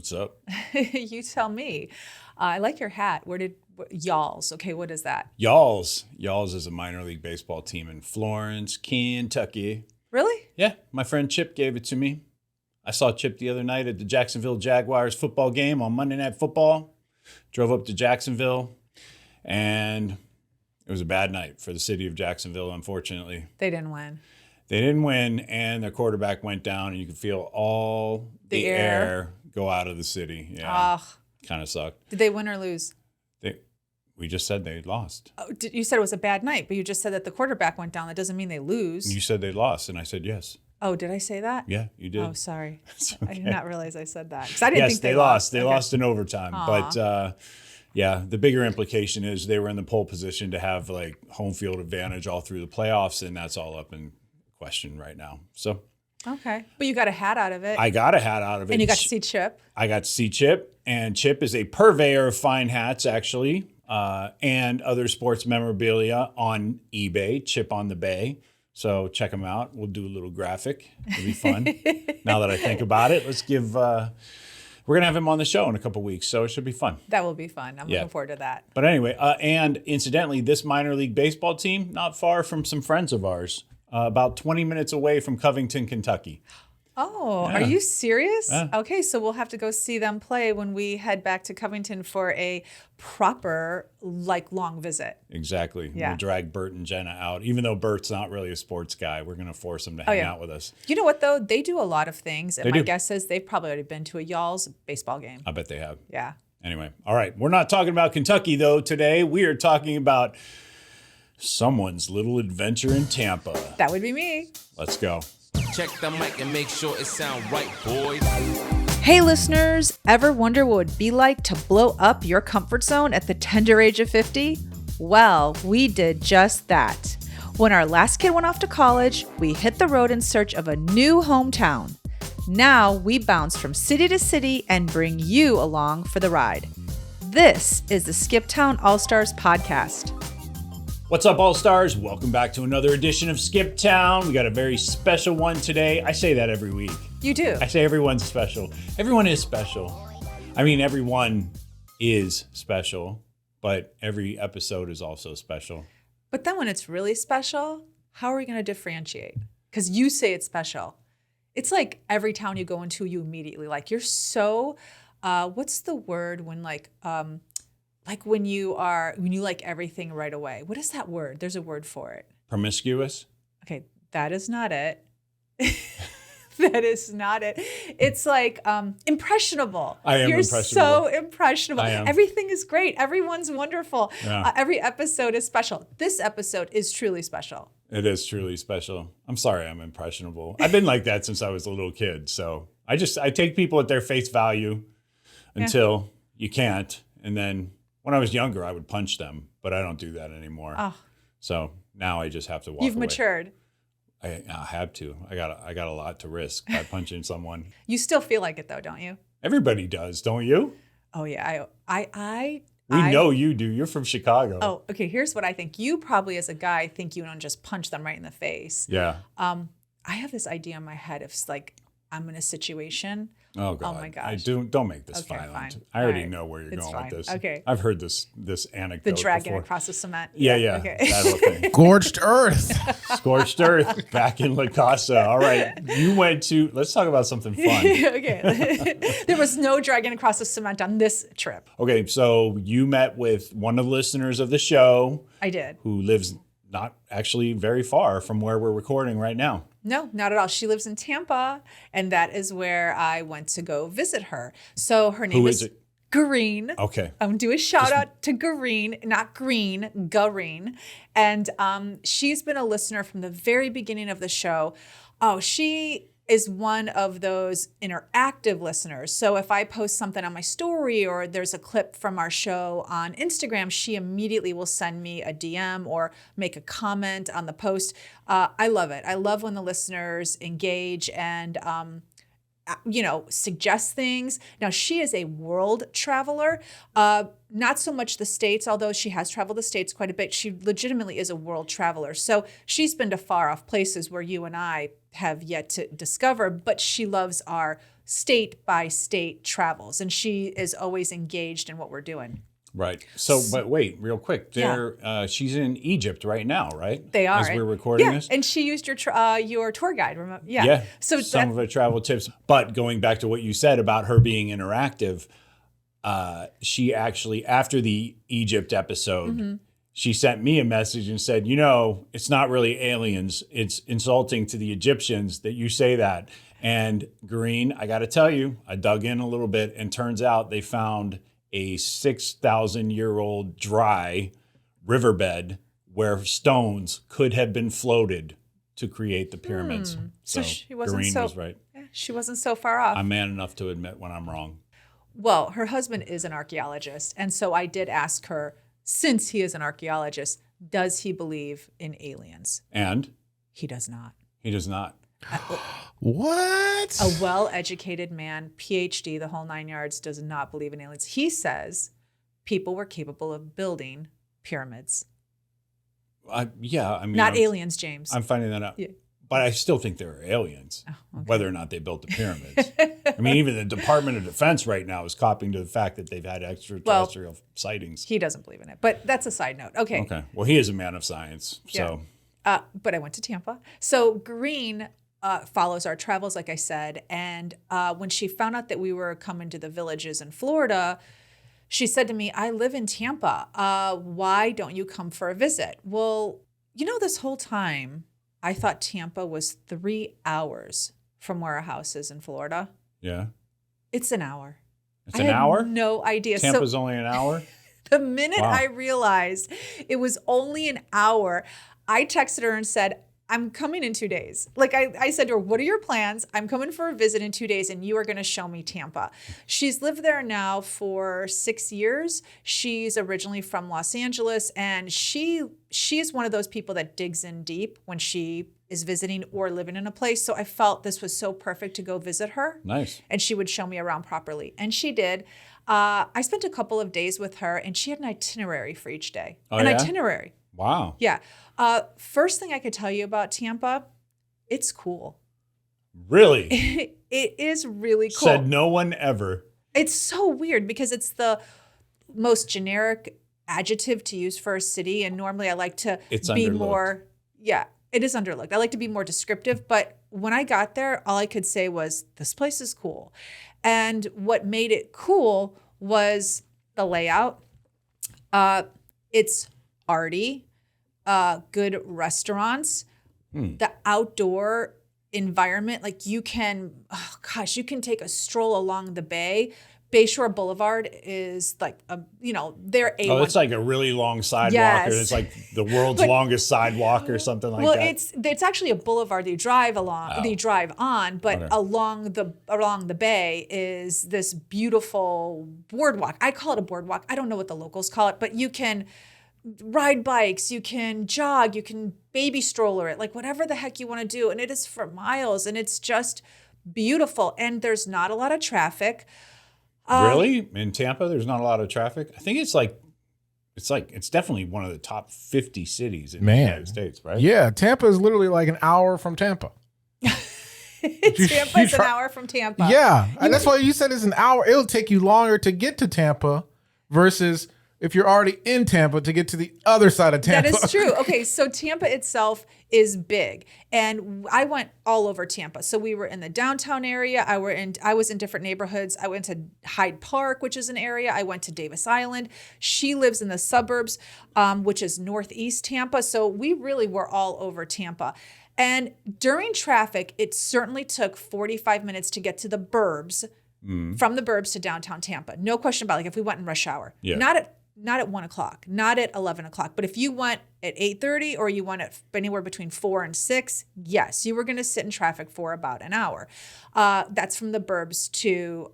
What's up? You tell me. I like your hat. Y'all's. Okay, what is that? Y'all's is a minor league baseball team in Florence, Kentucky. Really? Yeah, my friend Chip gave it to me. I saw Chip the other night at the Jacksonville Jaguars football game on Monday Night Football. Drove up to Jacksonville, and it was a bad night for the city of Jacksonville, unfortunately. They didn't win. They didn't win, and their quarterback went down, and you could feel all the air go out of the city. Yeah, kind of sucked. Did they win or lose? We just said they lost. Oh, you said it was a bad night, but you just said that the quarterback went down. That doesn't mean they lose. You said they lost, and I said yes. Oh, did I say that? Yeah, you did. Oh, sorry. Okay. I did not realize I said that. Because I didn't think they lost. They lost in overtime. Aww. But yeah, the bigger implication is they were in the pole position to have like home field advantage all through the playoffs, and that's all up in question right now. So okay. But you got a hat out of it. I got a hat out of it. And you got to see Chip. I got to see Chip, and Chip is a purveyor of fine hats, actually, and other sports memorabilia on eBay, Chip on the Bay. So check him out. We'll do a little graphic. It'll be fun. Now that I think about it, let's give... we're going to have him on the show in a couple weeks, so it should be fun. That will be fun. I'm looking forward to that. But anyway, and incidentally, this minor league baseball team, not far from some friends of ours, about 20 minutes away from Covington, Kentucky. Oh, yeah. Are you serious? Yeah. Okay, so we'll have to go see them play when we head back to Covington for a proper, long visit. Exactly. Yeah. We'll drag Bert and Jenna out. Even though Bert's not really a sports guy, we're going to force him to hang out with us. You know what, though? They do a lot of things. And my do. guess is they've probably already been to a Y'all's baseball game. I bet they have. Yeah. Anyway, all right. We're not talking about Kentucky, though, today. We are talking about someone's little adventure in Tampa. That would be me. Let's go. Check the mic and make sure it sound right, boys. Hey listeners, ever wonder what it would be like to blow up your comfort zone at the tender age of 50? Well, we did just that. When our last kid went off to college, we hit the road in search of a new hometown. Now we bounce from city to city and bring you along for the ride. This is the Skip Town All-Stars podcast. What's up, All-Stars? Welcome back to another edition of Skip Town. We got a very special one today. I say that every week. You do. I say everyone's special. Everyone is special. I mean, everyone is special, but every episode is also special. But then when it's really special, how are we going to differentiate? Because you say it's special. It's like every town you go into, you immediately you're so, what's the word when when you like everything right away. What is that word? There's a word for it. Promiscuous? Okay, that is not it. That is not it. It's like impressionable. I am You're impressionable. so impressionable. I am. Everything is great. Everyone's wonderful. Yeah. Every episode is special. This episode is truly special. It is truly special. I'm sorry I'm impressionable. I've been like that since I was a little kid. So I take people at their face value until you can't. And then when I was younger, I would punch them, but I don't do that anymore. Oh. So now I just have to walk You've away. Matured. I have to. I got a lot to risk by punching someone. You still feel like it though, don't you? Everybody does, don't you? Oh yeah, I know you do. You're from Chicago. Oh, okay. Here's what I think. You probably, as a guy, think you don't just punch them right in the face. Yeah. I have this idea in my head of I'm in a situation. Oh God! Oh my gosh! Don't make this okay, violent. Fine. I already know where you're going fine. with this. Okay. I've heard this anecdote. The dragging before. across the cement. Yeah. Okay. That whole thing. Scorched earth. Scorched earth. Back in La Casa. All right. You went to. Let's talk about something fun. Okay. There was no dragging across the cement on this trip. Okay. So you met with one of the listeners of the show. I did. Who lives not actually very far from where we're recording right now. No, not at all. She lives in Tampa, and that is where I went to go visit her. So her name is it? Gareen. Okay. I'm going to do a shout out to Gareen, not Green, Gareen. And she's been a listener from the very beginning of the show. Oh, she is one of those interactive listeners. So if I post something on my story or there's a clip from our show on Instagram, she immediately will send me a DM or make a comment on the post. I love it. I love when the listeners engage and suggest things. Now, she is a world traveler, not so much the States, although she has traveled the States quite a bit. She legitimately is a world traveler. So she's been to far off places where you and I have yet to discover, but she loves our state by state travels, and she is always engaged in what we're doing. Right. So, but wait, real quick. She's in Egypt right now, right? They are. As we're recording this. And she used your tour guide. Remember? Yeah. Yeah. So some of her travel tips. But going back to what you said about her being interactive, she actually, after the Egypt episode, she sent me a message and said, it's not really aliens. It's insulting to the Egyptians that you say that. And Green, I got to tell you, I dug in a little bit, and turns out they found a 6,000-year-old dry riverbed where stones could have been floated to create the pyramids. So she wasn't Green was right. She wasn't so far off. I'm man enough to admit when I'm wrong. Well, her husband is an archaeologist. And so I did ask her, since he is an archaeologist, does he believe in aliens? And? He does not. He does not. What? A well-educated man, PhD, the whole 9 yards, does not believe in aliens. He says people were capable of building pyramids. Not aliens, James. I'm finding that out. Yeah. But I still think there are aliens, whether or not they built the pyramids. I mean, even the Department of Defense right now is copying to the fact that they've had extraterrestrial sightings. He doesn't believe in it, but that's a side note. Okay. Well, he is a man of science, so. Yeah. But I went to Tampa. So Green follows our travels, like I said. And when she found out that we were coming to the villages in Florida, she said to me, I live in Tampa. Why don't you come for a visit? Well, this whole time, I thought Tampa was 3 hours from where our house is in Florida. Yeah. It's an hour. It's an hour? No idea. Tampa's only an hour? The minute I realized it was only an hour, I texted her and said, I'm coming in 2 days. Like I said to her, what are your plans? I'm coming for a visit in 2 days and you are going to show me Tampa. She's lived there now for 6 years. She's originally from Los Angeles, and she's one of those people that digs in deep when she is visiting or living in a place. So I felt this was so perfect to go visit her. Nice. And she would show me around properly. And she did. I spent a couple of days with her, and she had an itinerary for each day. Itinerary. Wow. Yeah. First thing I could tell you about Tampa, it's cool. Really? It is really cool. Said no one ever. It's so weird because it's the most generic adjective to use for a city. And normally I like to be more, it is underlooked. I like to be more descriptive. But when I got there, all I could say was, this place is cool. And what made it cool was the layout. It's arty. Good restaurants, the outdoor environment. Like you can take a stroll along the bay. Bayshore Boulevard is like they're A1. Oh, it's like a really long sidewalk. Yes. Or it's like the world's longest sidewalk or something like that. Well, it's actually a boulevard that you drive along, that you drive on, but along the bay is this beautiful boardwalk. I call it a boardwalk. I don't know what the locals call it, but you can ride bikes, you can jog, you can baby stroller it, like whatever the heck you want to do. And it is for miles, and it's just beautiful. And there's not a lot of traffic. Really? In Tampa, there's not a lot of traffic? I think it's definitely one of the top 50 cities in the United States, right? Yeah, Tampa is literally like an hour from Tampa. Tampa's an hour from Tampa. Yeah, and that's why you said it's an hour. It'll take you longer to get to Tampa versus if you're already in Tampa to get to the other side of Tampa. That is true. Okay, so Tampa itself is big, and I went all over Tampa. So we were in the downtown area. I was in different neighborhoods. I went to Hyde Park, which is an area. I went to Davis Island. She lives in the suburbs, which is northeast Tampa. So we really were all over Tampa. And during traffic, it certainly took 45 minutes to get to the burbs, from the burbs to downtown Tampa. No question about it. Like if we went in rush hour. Yeah. Not at 1 o'clock, not at 11 o'clock. But if you went at 8:30 or you went at anywhere between 4 and 6, yes, you were going to sit in traffic for about an hour. That's from the burbs to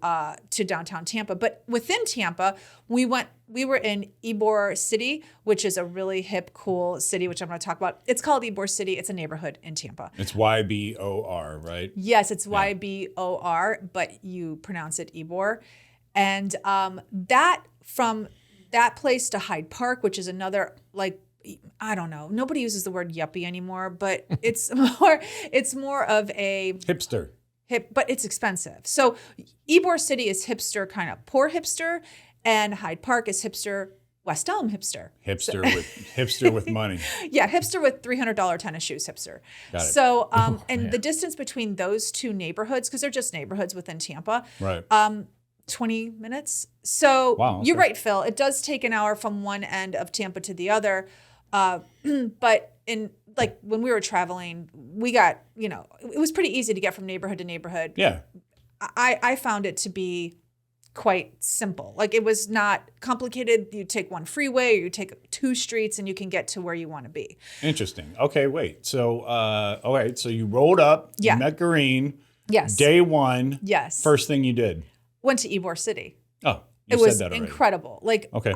downtown Tampa. But within Tampa, we were in Ybor City, which is a really hip, cool city, which I'm going to talk about. It's called Ybor City. It's a neighborhood in Tampa. It's Ybor, right? Yes, it's Ybor, but you pronounce it Ybor. And from that place to Hyde Park, which is another, like, I don't know. Nobody uses the word yuppie anymore, but it's more of a Hipster. hip, but it's expensive. So Ybor City is hipster, kind of poor hipster, and Hyde Park is hipster, West Elm hipster. Hipster with money. Yeah, hipster with $300 tennis shoes hipster. Got it. So, and the distance between those two neighborhoods, because they're just neighborhoods within Tampa, Right. 20 minutes. So Wow, okay. you're right, Phil. It does take an hour from one end of Tampa to the other. But in like when we were traveling, we got, it was pretty easy to get from neighborhood to neighborhood. Yeah. I found it to be quite simple. Like it was not complicated. You take one freeway or you take 2 streets and you can get to where you want to be. Interesting. Okay, wait. So, all right. So you rolled up. Yeah. You met Green. Yes. Day 1. Yes. First thing you did. Went to Ybor City. Oh, you It said was that already. incredible. Like, Okay.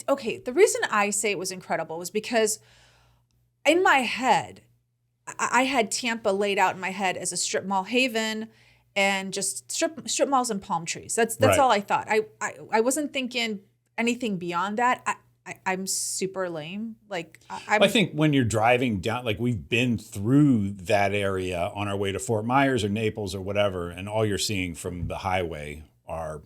Okay. The reason I say it was incredible was because in my head, I had Tampa laid out in my head as a strip mall haven and just strip malls and palm trees. That's Right. all I thought. I wasn't thinking anything beyond that. I'm super lame. Like I think when you're driving down, like we've been through that area on our way to Fort Myers or Naples or whatever, and all you're seeing from the highway are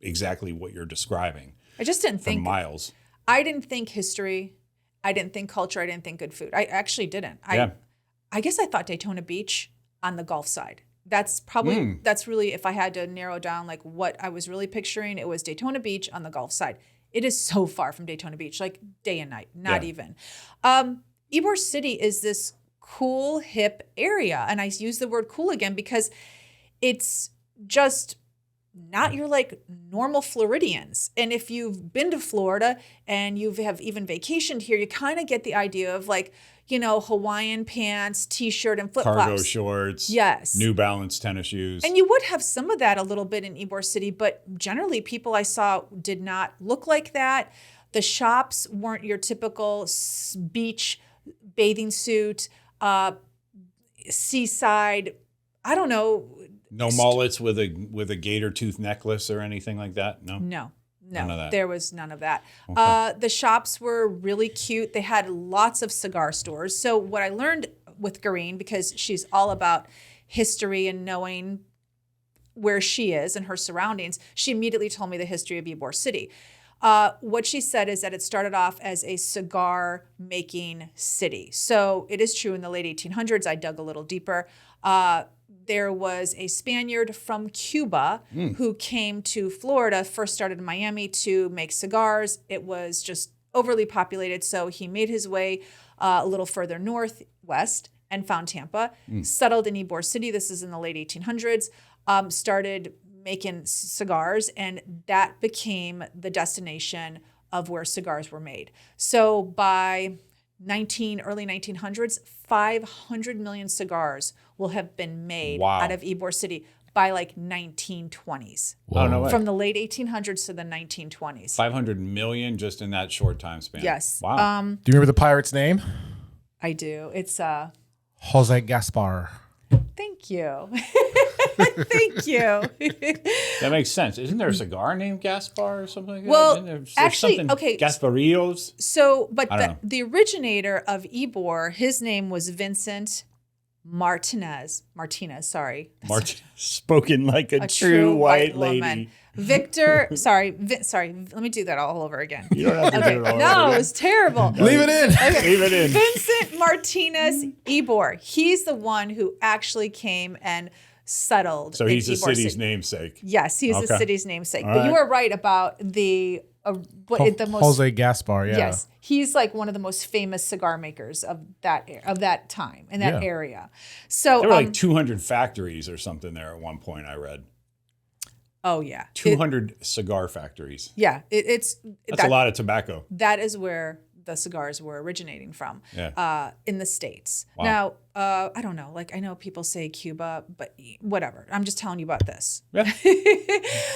exactly what you're describing I just didn't for think. miles. I didn't think history. I didn't think culture. I didn't think good food. I actually didn't. Yeah. I guess I thought Daytona Beach on the Gulf side. That's probably, that's really, if I had to narrow down like what I was really picturing, it was Daytona Beach on the Gulf side. It is so far from Daytona Beach, like day and night, not Yeah. even. Ybor City is this cool, hip area. And I use the word cool again because it's just not your like normal Floridians. And if you've been to Florida and you have even vacationed here, you kind of get the idea of like, Hawaiian pants, t-shirt, and flip-flops. Cargo shorts. Yes. New Balance tennis shoes. And you would have some of that a little bit in Ybor City, but generally people I saw did not look like that. The shops weren't your typical beach bathing suit, seaside, I don't know. No mullets with a gator tooth necklace or anything like that? No? No, None of that. there was none of that. Okay. The shops were really cute. They had lots of cigar stores. So what I learned with Gareen, because she's all about history and knowing where she is and her surroundings, she immediately told me the history of Ybor City. What she said is that it started off as a cigar making city. So it is true in the late 1800s. I dug a little deeper. There was a Spaniard from Cuba who came to Florida, first started in Miami to make cigars. It was just overly populated. So he made his way a little further northwest and found Tampa, settled in Ybor City. This is in the late 1800s, started making cigars, and that became the destination of where cigars were made. So by early 1900s, 500 million cigars will have been made Wow. out of Ybor City by like 1920s. Oh, no way. From the late 1800s to the 1920s. 500 million just in that short time span. Yes. Wow. Do you remember the pirate's name? I do. It's Jose Gaspar. thank you. Thank you. That makes sense. Isn't there a cigar named Gaspar or something like that? Well, Isn't there's actually, something- okay. Gasparillos? So, but I don't know. the originator of Ybor, his name was Vincent Martinez, sorry. Spoken like a true white lady. woman. Victor, sorry, let me do that all over again. You don't have to do it all No, over it was terrible. Leave it in. again. Leave it in. Vincent Martinez Ybor. He's the one who actually came and settled. So in he's the Ybor city's City. namesake. Yes, he's the Okay. city's namesake. All But you right. are right about the the most. Jose Gaspar, yeah. Yes, he's like one of the most famous cigar makers of that time in that Yeah. area. So There were like 200 factories or something there at one point, I read. oh yeah, 200 cigar factories. it's That's a lot of tobacco. That is where the cigars were originating from in the States. Wow. Now, I don't know, like I know people say Cuba, but whatever. I'm just telling you about this. Yeah.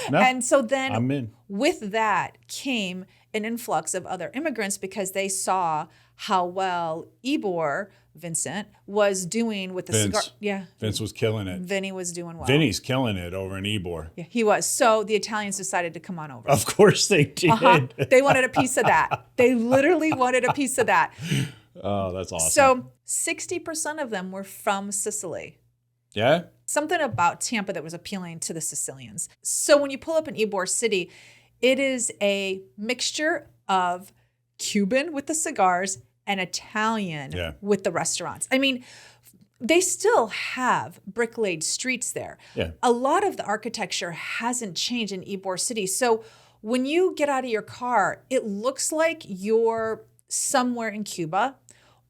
No, And so then I'm in. with that came an influx of other immigrants because they saw how well Vincent was doing with the cigar. Vince. Yeah. Vince was killing it. Vinny was doing well. Vinny's killing it over in Ybor. Yeah, he was. So the Italians decided to come on over. Of course they did. They wanted a piece of that. They literally wanted a piece of that. Oh, that's awesome. So 60% of them were from Sicily. Yeah? something about Tampa that was appealing to the Sicilians. So when you pull up in Ybor City, it is a mixture of Cuban with the cigars and Italian with the restaurants. I mean, they still have brick-laid streets there. Yeah. A lot of the architecture hasn't changed in Ybor City. So when you get out of your car, it looks like you're somewhere in Cuba,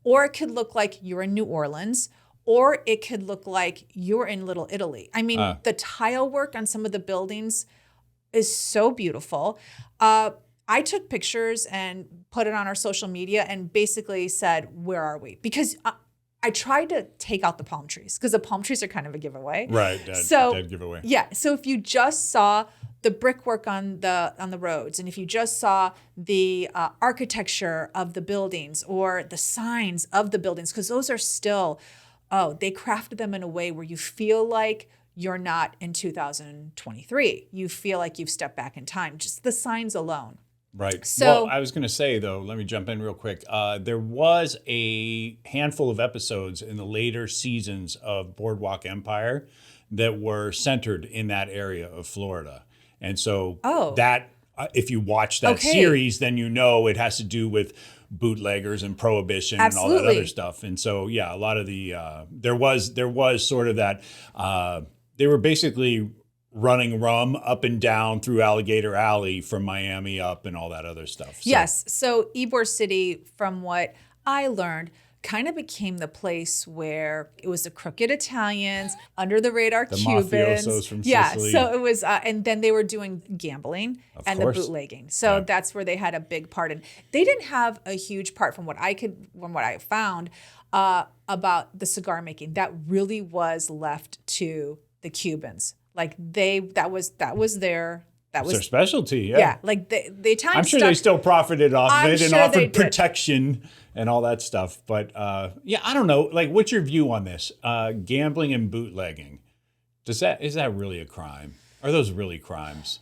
or it could look like you're in New Orleans, or it could look like you're in Little Italy. I mean, the tile work on some of the buildings is so beautiful. I took pictures and put it on our social media and basically said, where are we? Because I tried to take out the palm trees because the palm trees are kind of a giveaway. Right. Dead giveaway. Yeah. So if you just saw the brickwork on the roads, and if you just saw the architecture of the buildings or the signs of the buildings, because those are still, they crafted them in a way where you feel like you're not in 2023. You feel like you've stepped back in time, just the signs alone. Right. So, well, I was going to say, though, let me jump in real quick. There was a handful of episodes in the later seasons of Boardwalk Empire that were centered in that area of Florida. And so that, if you watch that series, then you know it has to do with bootleggers and prohibition and all that other stuff. And so, yeah, a lot of the, there was sort of that, they were basically running rum up and down through Alligator Alley from Miami up and all that other stuff. So. Yes. So Ybor City, from what I learned, kind of became the place where it was the crooked Italians, under the radar Cubans. Mafiosos from Sicily. So it was, and then they were doing gambling and the bootlegging. So that's where they had a big part. And they didn't have a huge part from what I found about the cigar making. That really was left to the Cubans. Like that was their specialty. Yeah. Like the Italians. I'm sure they still profited off of it and sure offered protection and all that stuff. But yeah, I don't know. Like, what's your view on this? Gambling and bootlegging. Is that really a crime? Are those really crimes?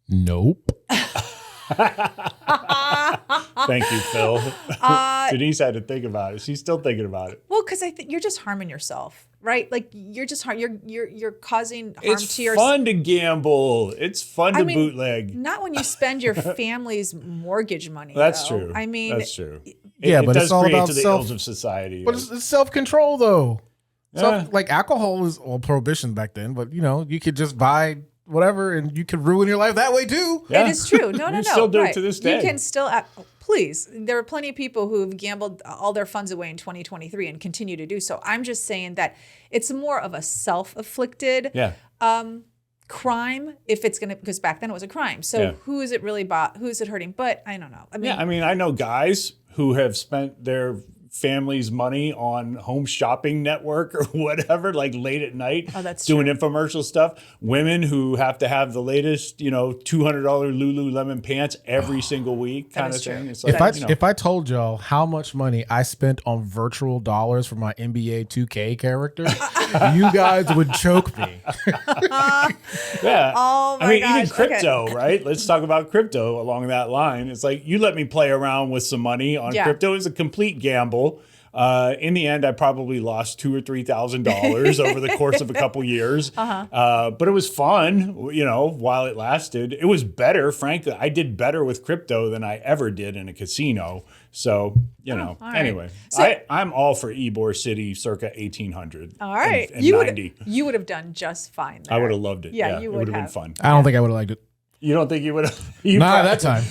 Nope. Thank you, Phil. Denise had to think about it. She's still thinking about it. Well, because I think you're just harming yourself, right? Like you're just you're causing harm to yourself. It's fun to gamble. It's fun to bootleg. Not when you spend your family's mortgage money. That's though. true. I mean, that's true. Yeah, but it's all about to the ills of society. But it's self-control, though. Yeah. Like alcohol was prohibition back then, but you could just buy whatever, and you could ruin your life that way too. Yeah. It is true. No. You still do it to this day. You can still, please. There are plenty of people who have gambled all their funds away in 2023 and continue to do so. I'm just saying that it's more of a self-afflicted crime if it's going to, because back then it was a crime. So who is it really who is it hurting? But I don't know. I mean, I know guys who have spent their family's money on Home Shopping Network or whatever, like late at night, doing infomercial stuff. Women who have to have the latest, $200 Lululemon pants every single week, kind of thing. It's like, if I told y'all how much money I spent on virtual dollars for my NBA 2K character, you guys would choke me. Yeah. Oh my gosh. Even crypto, right? Let's talk about crypto along that line. It's like, you let me play around with some money on crypto. It's a complete gamble. In the end, I probably lost $2,000 or $3,000 over the course of a couple years. But it was fun, while it lasted. It was better, frankly. I did better with crypto than I ever did in a casino. So, anyway, so, I'm all for Ybor City circa 1800. All right. And you would have done just fine there. I would have loved it. Yeah, you would have been fun. I don't think I would have liked it. You don't think you would have? Not at that time.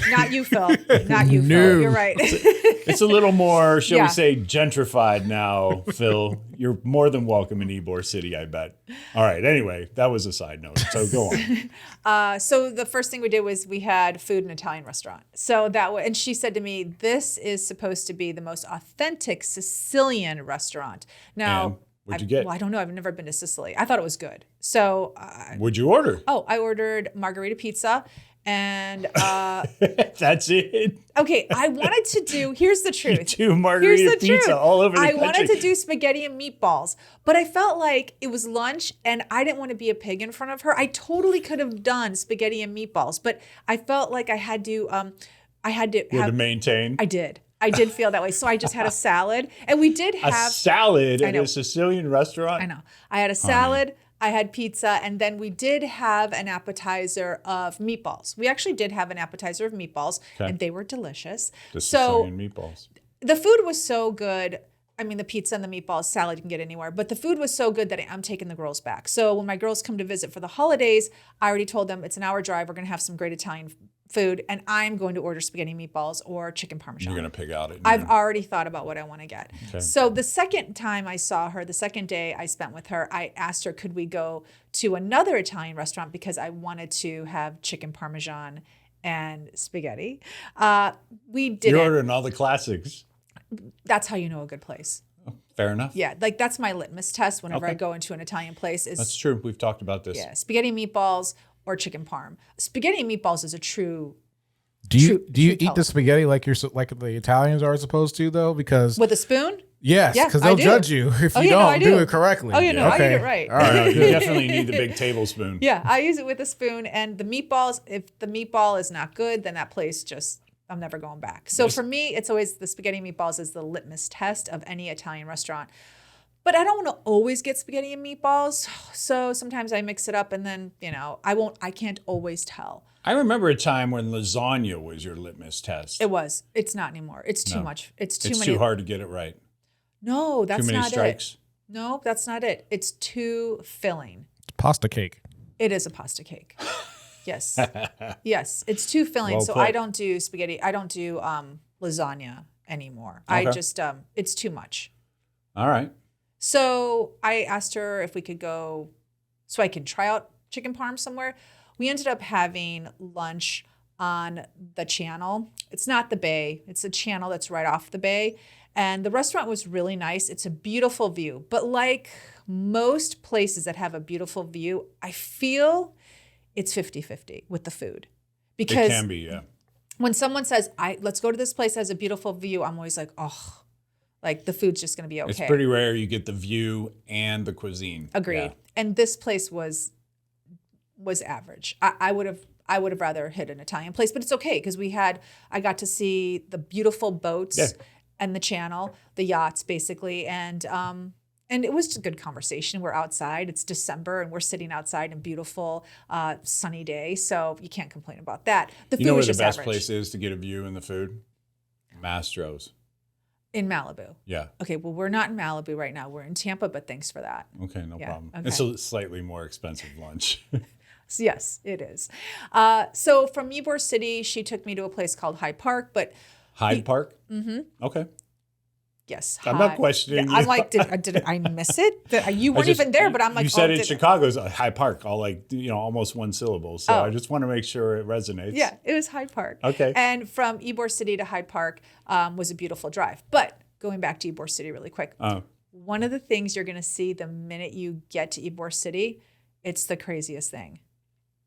Not you, Phil. Not you, Phil. You're right. It's a little more, shall we say, gentrified now, Phil. You're more than welcome in Ybor City, I bet. All right. Anyway, that was a side note. So go on. So the first thing we did was we had food in an Italian restaurant. So and she said to me, "This is supposed to be the most authentic Sicilian restaurant." Now. What'd you get? Well, I don't know. I've never been to Sicily. I thought it was good. So. What'd you order? I ordered margarita pizza, and. That's it. Okay, I wanted to do. Here's the truth. You do margarita pizza all over the country. I wanted to do spaghetti and meatballs, but I felt like it was lunch, and I didn't want to be a pig in front of her. I totally could have done spaghetti and meatballs, but I felt like I had to. You had to maintain. I did. I did feel that way. So I just had a salad, and we did A have salad at know. a Sicilian restaurant? I know. I had a salad, I had pizza, and then we did have an appetizer of meatballs. We actually did have an appetizer of meatballs, Okay. and they were delicious. The So Sicilian meatballs. the food was so good. I mean, the pizza and the meatballs, salad you can get anywhere, but the food was so good that I'm taking the girls back. So when my girls come to visit for the holidays, I already told them it's an hour drive. We're going to have some great Italian food, and I'm going to order spaghetti meatballs or chicken parmesan. You're going to pick out it. I've already thought about what I want to get. So the second time I saw her, the second day I spent with her, I asked her, could we go to another Italian restaurant because I wanted to have chicken parmesan and spaghetti. We didn't. You're ordering all the classics. That's how you know a good place. Fair enough. Yeah, like that's my litmus test whenever I Okay. go into an Italian place is That's true. We've talked about this. spaghetti meatballs or chicken parm. Spaghetti and meatballs is a true Do you True- do you true eat the spaghetti like like the Italians are supposed to though? Because with a spoon. yes, Yeah, because I they'll do. judge you if Oh, you yeah, no, I don't do do. it correctly. Oh, yeah, no, I okay. eat it right. All right. You definitely need the big tablespoon. Yeah, I use it with a spoon. And the meatballs, if the meatball is not good, then that place just, I'm never going back. So for me, it's always the spaghetti meatballs is the litmus test of any Italian restaurant. But I don't want to always get spaghetti and meatballs. So sometimes I mix it up and then, I can't always tell. I remember a time when lasagna was your litmus test. It was. It's not anymore. It's too No. much. It's too It's many. too hard to get it right. No, that's Too many not strikes. it. No, that's not it. It's too filling. Pasta cake. It is a pasta cake. Yes. Yes. It's too filling. Well so put. I don't do spaghetti. I don't do lasagna anymore. I Okay. just, it's too much. All right. So I asked her if we could go so I could try out chicken parm somewhere. We ended up having lunch on the channel. It's not the bay. It's a channel that's right off the bay. And the restaurant was really nice. It's a beautiful view. But like most places that have a beautiful view, I feel it's 50-50 with the food. Because It can be, yeah. when someone says, let's go to this place that has a beautiful view, I'm always like, oh, like the food's just going to be okay. It's pretty rare you get the view and the cuisine. Agreed. Yeah. And this place was average. I would have rather hit an Italian place, but it's okay because I got to see the beautiful boats Yeah. and the channel, the yachts basically, and it was just a good conversation. We're outside. It's December and we're sitting outside in beautiful sunny day, so you can't complain about that. The food You know where was the just best average. place is to get a view in the food? Mastro's. In Malibu. Yeah. Okay, well we're not in Malibu right now. We're in Tampa, but thanks for that. Okay, no Yeah, problem. okay. It's a slightly more expensive lunch. So yes, it is. So from Ybor City, she took me to a place called Hyde Park, but Hyde Park? Mm-hmm. Okay. yes. I'm not Hyde- questioning I'm you. like, did I miss it? You weren't just- even there, but I'm like, you said oh, in did- Chicago's Hyde Park, all almost one syllable. So Oh. I just want to make sure it resonates. Yeah, it was Hyde Park. Okay. And from Ybor City to Hyde Park was a beautiful drive. But going back to Ybor City really quick, one of the things you're going to see the minute you get to Ybor City, it's the craziest thing.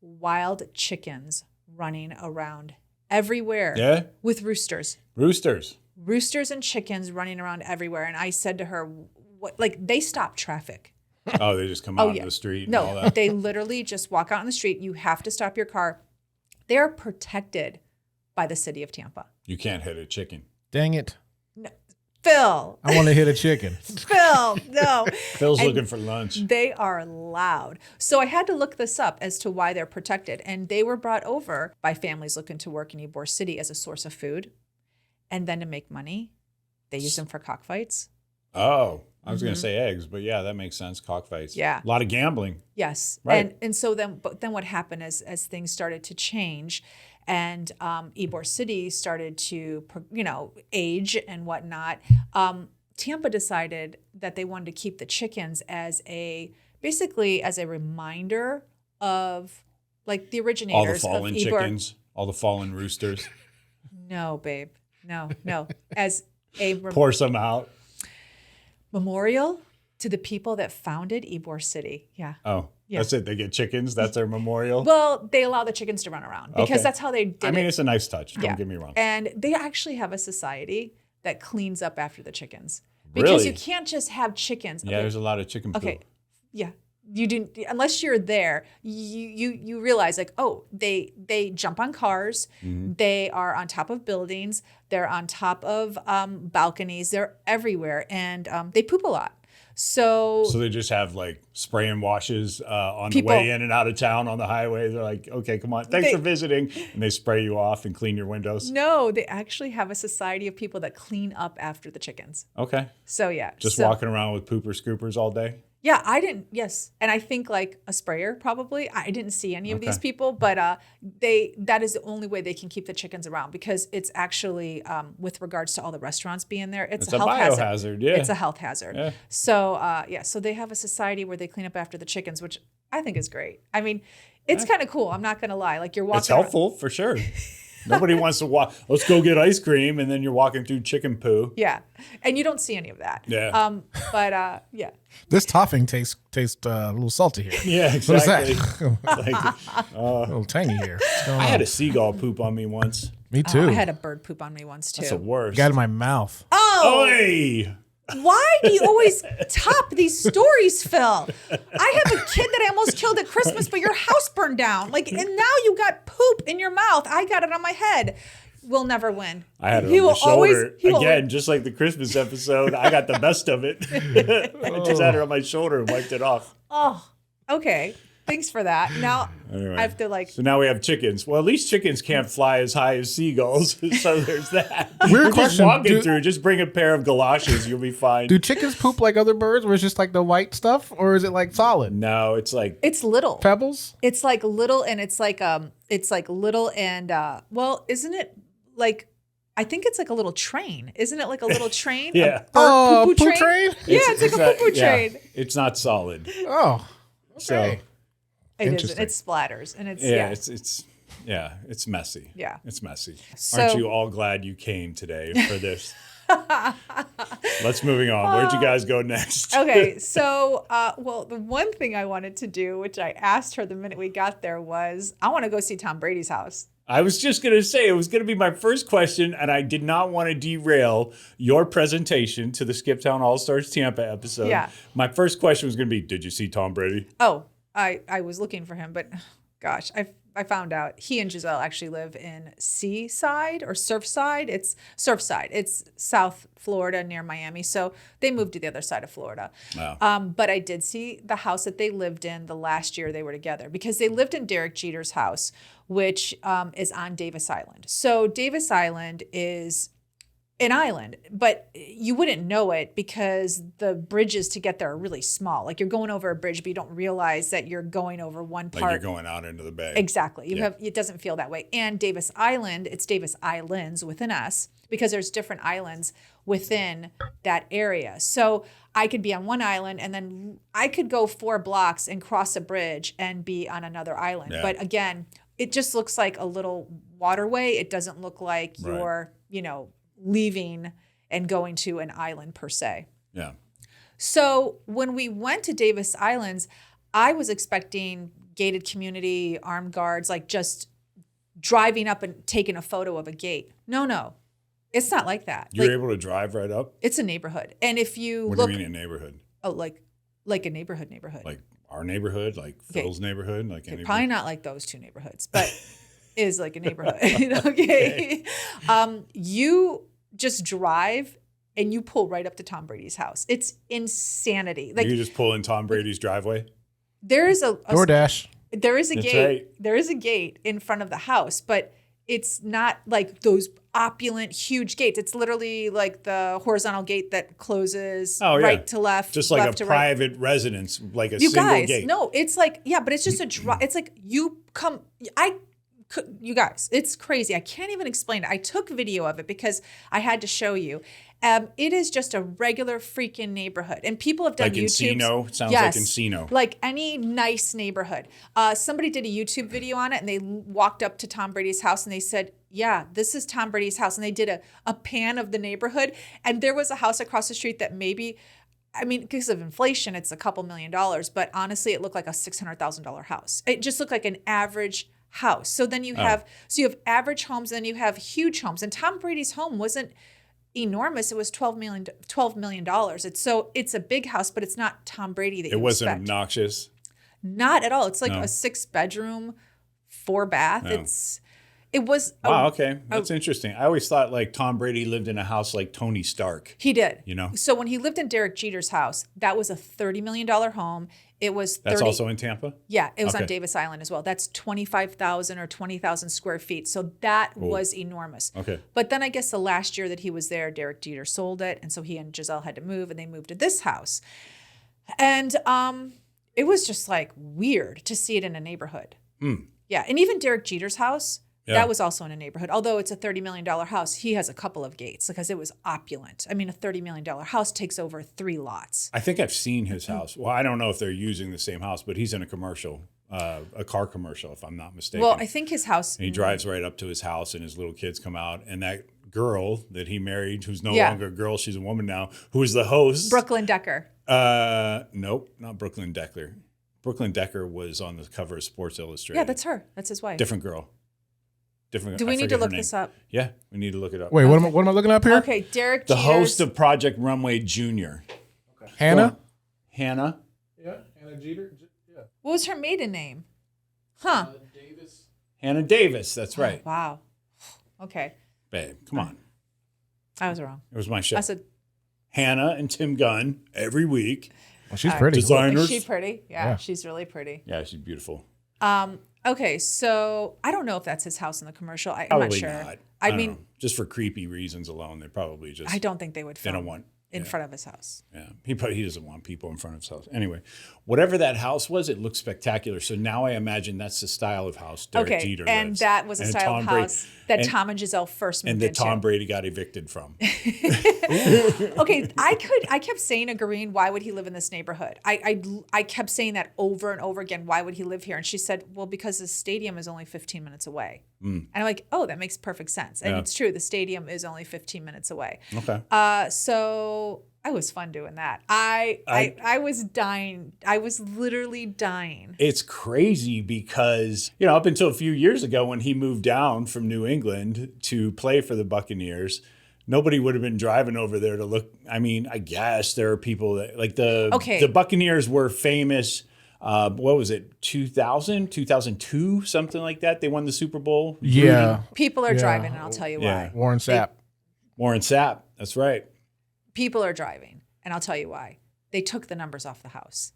Wild chickens running around everywhere Yeah? with roosters. Roosters. Roosters and chickens running around everywhere. And I said to her, what, like they stop traffic. Oh, they just come out yeah. in the street and all No, that. they literally just walk out in the street. You have to stop your car. They are protected by the city of Tampa. You can't hit a chicken. Dang it. Phil, I want to hit a chicken. Phil, no. Phil's And looking for lunch. They are loud. So I had to look this up as to why they're protected. And they were brought over by families looking to work in Ybor City as a source of food. And then to make money, they use them for cockfights. Oh, I was going to say eggs, but yeah, that makes sense. Cockfights. Mm-hmm. Yeah. A lot of gambling. Yes. Right. And so then what happened as things started to change and Ybor City started to, age and whatnot, Tampa decided that they wanted to keep the chickens basically as a reminder of like the All the originators fallen of Ybor. chickens, all the fallen roosters. No, babe. No. As a Pour some out. memorial to the people that founded Ybor City. Yeah. Oh, Yeah. that's it. They get chickens. That's their memorial. Well, they allow the chickens to run around because Okay. that's how they did I mean, it. it's a nice touch. Don't Yeah. get me wrong. And they actually have a society that cleans up after the chickens. Because Really? you can't just have chickens. Yeah, there's a lot of chicken poop. Okay. Yeah. you do, unless you're there, you realize like, oh, they jump on cars, they are on top of buildings, they're on top of balconies, they're everywhere, and they poop a lot. So they just have like spray and washes on People- the way in and out of town on the highway. They're like, okay, come on, thanks for visiting, and they spray you off and clean your windows. no, they actually have a society of people that clean up after the chickens. Okay, So yeah, just so, walking around with pooper scoopers all day. Yeah, I didn't. Yes, and I think like a sprayer probably. I didn't see any of these people, but that is the only way they can keep the chickens around because it's actually with regards to all the restaurants being there, it's a health biohazard. Yeah, It's a health hazard. Yeah. So so they have a society where they clean up after the chickens, which I think is great. I mean, it's kind of cool. I'm not gonna lie. Like you're walking. It's helpful for sure. Nobody wants to walk. Let's go get ice cream, and then you're walking through chicken poo. Yeah, and you don't see any of that. Yeah. But yeah. This topping tastes a little salty here. Yeah, What is exactly. that? Like, A little tangy here. What's going I on? had a seagull poop on me once. Me too. I had a bird poop on me once too. That's the worst. Got in my mouth. Oh, Oy! why do you always top these stories, Phil? I have a kid that I almost killed at Christmas, but your house burned down. Like, and now you got poop in your mouth. I got it on my head. We'll never win. I had it He on my will shoulder. he will- Again, just like the Christmas episode, I got the best of it. I just had it on my shoulder and wiped it off. Oh, okay. Thanks for that. Now Anyway, I have to like. So now we have chickens. Well, at least chickens can't fly as high as seagulls. So there's that. Weird You're just question. walking through, just bring a pair of galoshes, you'll be fine. Do chickens poop like other birds, where it's just like the white stuff, or is it like solid No, it's like It's little. pebbles? It's like little, and it's like little, and well, isn't it like? I think it's like a little train. Isn't it like a little train? Yeah. A bird Poo poo-poo train? Yeah, it's like a not- poo-poo yeah, train. It's not solid. Oh, So okay. It isn't. Interesting. It splatters, and it's yeah, it's messy. Yeah. It's messy. So- Aren't you all glad you came today for this? Let's moving on. Where'd you guys go next? Okay, so well, the one thing I wanted to do, which I asked her the minute we got there, was I want to go see Tom Brady's house. I was just going to say, it was going to be my first question, and I did not want to derail your presentation to the Skip Town All-Stars Tampa episode. Yeah. My first question was going to be, did you see Tom Brady? Oh, I was looking for him, but gosh, I found out he and Giselle actually live in Seaside or Surfside. It's Surfside. It's South Florida near Miami. So they moved to the other side of Florida. Wow. But I did see the house that they lived in the last year they were together because they lived in Derek Jeter's house, which is on Davis Island. So Davis Island is an island, but you wouldn't know it because the bridges to get there are really small. Like you're going over a bridge, but you don't realize that you're going over one Like part. you're going out into the bay. Exactly. Yeah. It doesn't feel that way. And Davis Island, it's Davis Islands within us because there's different islands within that area. So I could be on one island and then I could go 4 blocks and cross a bridge and be on another island. Yeah. But again, it just looks like a little waterway. It doesn't look like Right. you're, leaving and going to an island per se. Yeah. So when we went to Davis Islands, I was expecting gated community, armed guards, like just driving up and taking a photo of a gate. No. It's not like that. You're Like, able to drive right up? it's a neighborhood. And if you What look, do you mean a neighborhood? oh, like a neighborhood. Like our neighborhood? Like Okay. Phil's neighborhood? Like Okay, any probably not like those 2 neighborhoods, but is like a neighborhood. Okay. You just drive and you pull right up to Tom Brady's house. It's insanity. Like You just pull in Tom Brady's driveway? there is a DoorDash. there is a That's gate. right. There is a gate in front of the house, but it's not like those opulent, huge gates. It's literally like the horizontal gate that closes Oh, yeah. right to left, Just like left a to right. private residence, like a You single guys, gate. no, it's like, yeah, but it's just a drive. It's like you come, you guys, it's crazy. I can't even explain it. I took video of it because I had to show you. It is just a regular freaking neighborhood. And people have done Like YouTube. Encino? Sounds like Encino. Like any nice neighborhood. Somebody did a YouTube video on it and they walked up to Tom Brady's house and they said, yeah, this is Tom Brady's house. And they did a pan of the neighborhood. And there was a house across the street that maybe, I mean, because of inflation, it's a couple $1 million. But honestly, it looked like a $600,000 house. It just looked like an average house. So then you have, you have average homes, and then you have huge homes. And Tom Brady's home wasn't enormous. It was $12 million. It's a big house, but it's not Tom Brady that It you wasn't expect. obnoxious. Not at all. It's like No. a 6-bedroom, 4-bath. No. It was. Wow, okay. That's interesting. I always thought like Tom Brady lived in a house like Tony Stark. He did. You know? So when he lived in Derek Jeter's house, that was a $30 million home. It was 30. That's also in Tampa? Yeah, it was on Okay. Davis Island as well. That's 25,000 or 20,000 square feet. So that was enormous. Okay. But then I guess the last year that he was there, Derek Jeter sold it. And so he and Giselle had to move and they moved to this house. And it was just like weird to see it in a neighborhood. Yeah. And even Derek Jeter's house, that was also in a neighborhood. Although it's a $30 million house, he has a couple of gates because it was opulent. I mean, a $30 million house takes over 3 lots. I think I've seen his house. Well, I don't know if they're using the same house, but he's in a commercial, a car commercial, if I'm not mistaken. Well, I think his house. And he drives right up to his house and his little kids come out. And that girl that he married, who's no Yeah. longer a girl, she's a woman now, who is the host. Brooklyn Decker. Nope, not Brooklyn Decker. Brooklyn Decker was on the cover of Sports Illustrated. Yeah, that's her. That's his wife. Different girl. Different. Do we I need to forget her look name. this up? Yeah, we need to look it up. Wait, what am I looking up here? Okay, Derek The Jeter's. host of Project Runway Jr. Hannah? Hannah. Yeah, Hannah Jeter. Yeah. What was her maiden name? Huh. Davis. Hannah Davis. That's right. Wow. Okay. Babe, come on. I was wrong. It was my show. I said, Hannah and Tim Gunn every week. Well, she's pretty. Designers. is she pretty? Yeah, Yeah. she's really pretty. Yeah, she's beautiful. Okay, so I don't know if that's his house in the commercial. I'm Probably not sure. not. I don't mean, know. Just for creepy reasons alone, they probably just. I don't think they would They film don't want. in front of his house. Yeah, he doesn't want people in front of his house. Anyway, whatever that house was, it looked spectacular. So now I imagine that's the style of house Derek Okay, Jeter and lives. that was a And style of Tom Brady- house that and- Tom and Giselle first moved and that into. Tom Brady got evicted from. Okay, I kept saying to Green, why would he live in this neighborhood? I kept saying that over and over again. Why would he live here? And she said, well, because the stadium is only 15 minutes away. And I'm like, oh, that makes perfect sense. And Yeah. it's true. The stadium is only 15 minutes away. Okay. So I was fun doing that. I was dying. I was literally dying. It's crazy because, up until a few years ago when he moved down from New England to play for the Buccaneers, nobody would have been driving over there to look. I mean, I guess there are people that like the Buccaneers were famous. What was it? 2000, 2002, something like that. They won the Super Bowl. Yeah. People are Yeah. driving, and I'll tell you Yeah. why. Warren Sapp. Warren Sapp. That's right. People are driving, and I'll tell you why. They took the numbers off the house.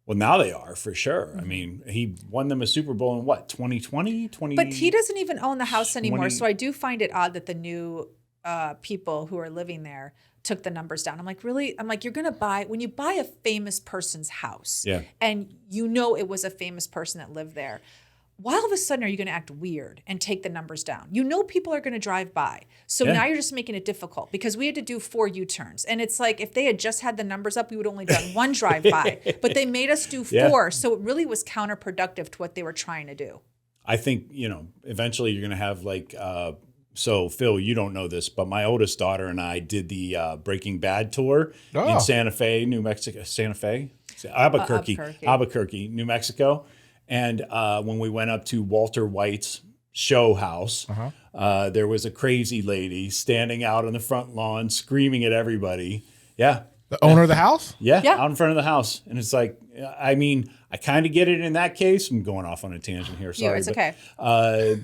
Well, now they are for sure. I mean, he won them a Super Bowl in what, 2020? But he doesn't even own the house anymore. 20 So I do find it odd that the new people who are living there took the numbers down. I'm like, really? I'm like, you're going to buy, when you buy a famous person's house Yeah. and you know it was a famous person that lived there, why all of a sudden are you going to act weird and take the numbers down? You know people are going to drive by. So Yeah. now you're just making it difficult because we had to do 4 U-turns. And it's like, if they had just had the numbers up, we would only done 1 drive-by. But they made us do 4. Yeah. So it really was counterproductive to what they were trying to do. I think, eventually you're going to have like, so Phil, you don't know this, but my oldest daughter and I did the Breaking Bad tour in Santa Fe, New Mexico. Santa Fe? Albuquerque, New Mexico. And when we went up to Walter White's show house, there was a crazy lady standing out on the front lawn screaming at everybody. Yeah. The owner of the house? Yeah, Yeah. out in front of the house. And it's like, I mean, I kind of get it in that case. I'm going off on a tangent here. Sorry. It's but, okay.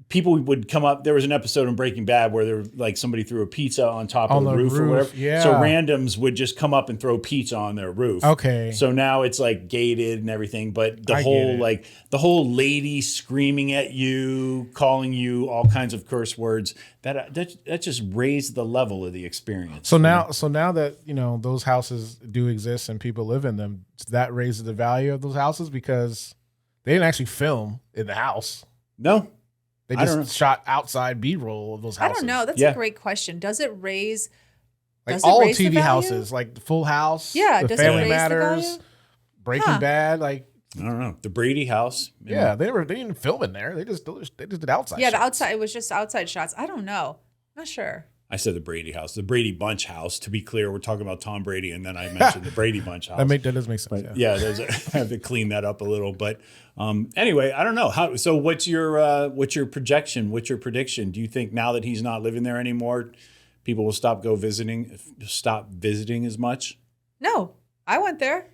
people would come up. There was an episode in Breaking Bad where there was like somebody threw a pizza on top On of the the roof or roof, whatever. yeah. So randoms would just come up and throw pizza on their roof. Okay. So now it's like gated and everything, but I get it. the whole lady screaming at you, calling you all kinds of curse words, that just raised the level of the experience. So now that those houses do exist and people live in them, that raises the value of those houses because they didn't actually film in the house. No. They I don't know. just shot outside B-roll of those I houses. don't know. That's Yeah. a great question. Does it raise? Like does it all raise the TV value? houses, like the Full House, Yeah, the does it Family raise the Matters, value? Breaking Huh. Bad, like I don't know. The Brady house. yeah, they didn't film in there. They just did outside. Yeah, the shots. outside. It was just outside shots. I don't know. Not sure. I said the Brady house, the Brady Bunch house. To be clear, we're talking about Tom Brady, and then I mentioned the Brady Bunch house. That does make sense. But yeah. yeah, I have to clean that up a little. But anyway, I don't know how. So what's your projection? What's your prediction? Do you think now that he's not living there anymore, people will stop visiting as much? No, I went there.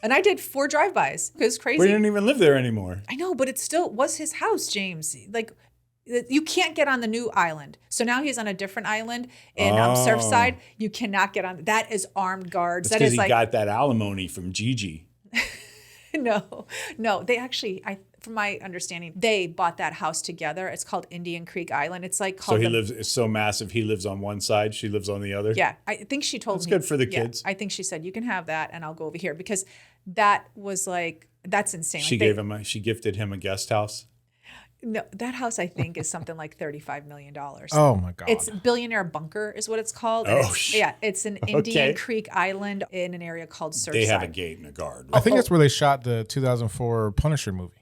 And I did 4 drive-bys. It was crazy. We didn't even live there anymore. I know, but it still was his house, James. Like, you can't get on the new island. So now he's on a different island in Surfside. You cannot get on. That is armed guards. That's That because is he like got that alimony from Gigi. no. They actually, from my understanding, they bought that house together. It's called Indian Creek Island. It's like called. So it's so massive. He lives on one side. She lives on the other. Yeah, I think she told me. That's good for the kids. I think she said you can have that, and I'll go over here because that was like that's insane. She like gifted him a guest house. No, that house I think is something like $35 million. Oh my God. It's Billionaire Bunker is what it's called. And it's an Indian Creek Island in an area called Surfside. They have a gate and a guard. I think that's where they shot the 2004 Punisher movie.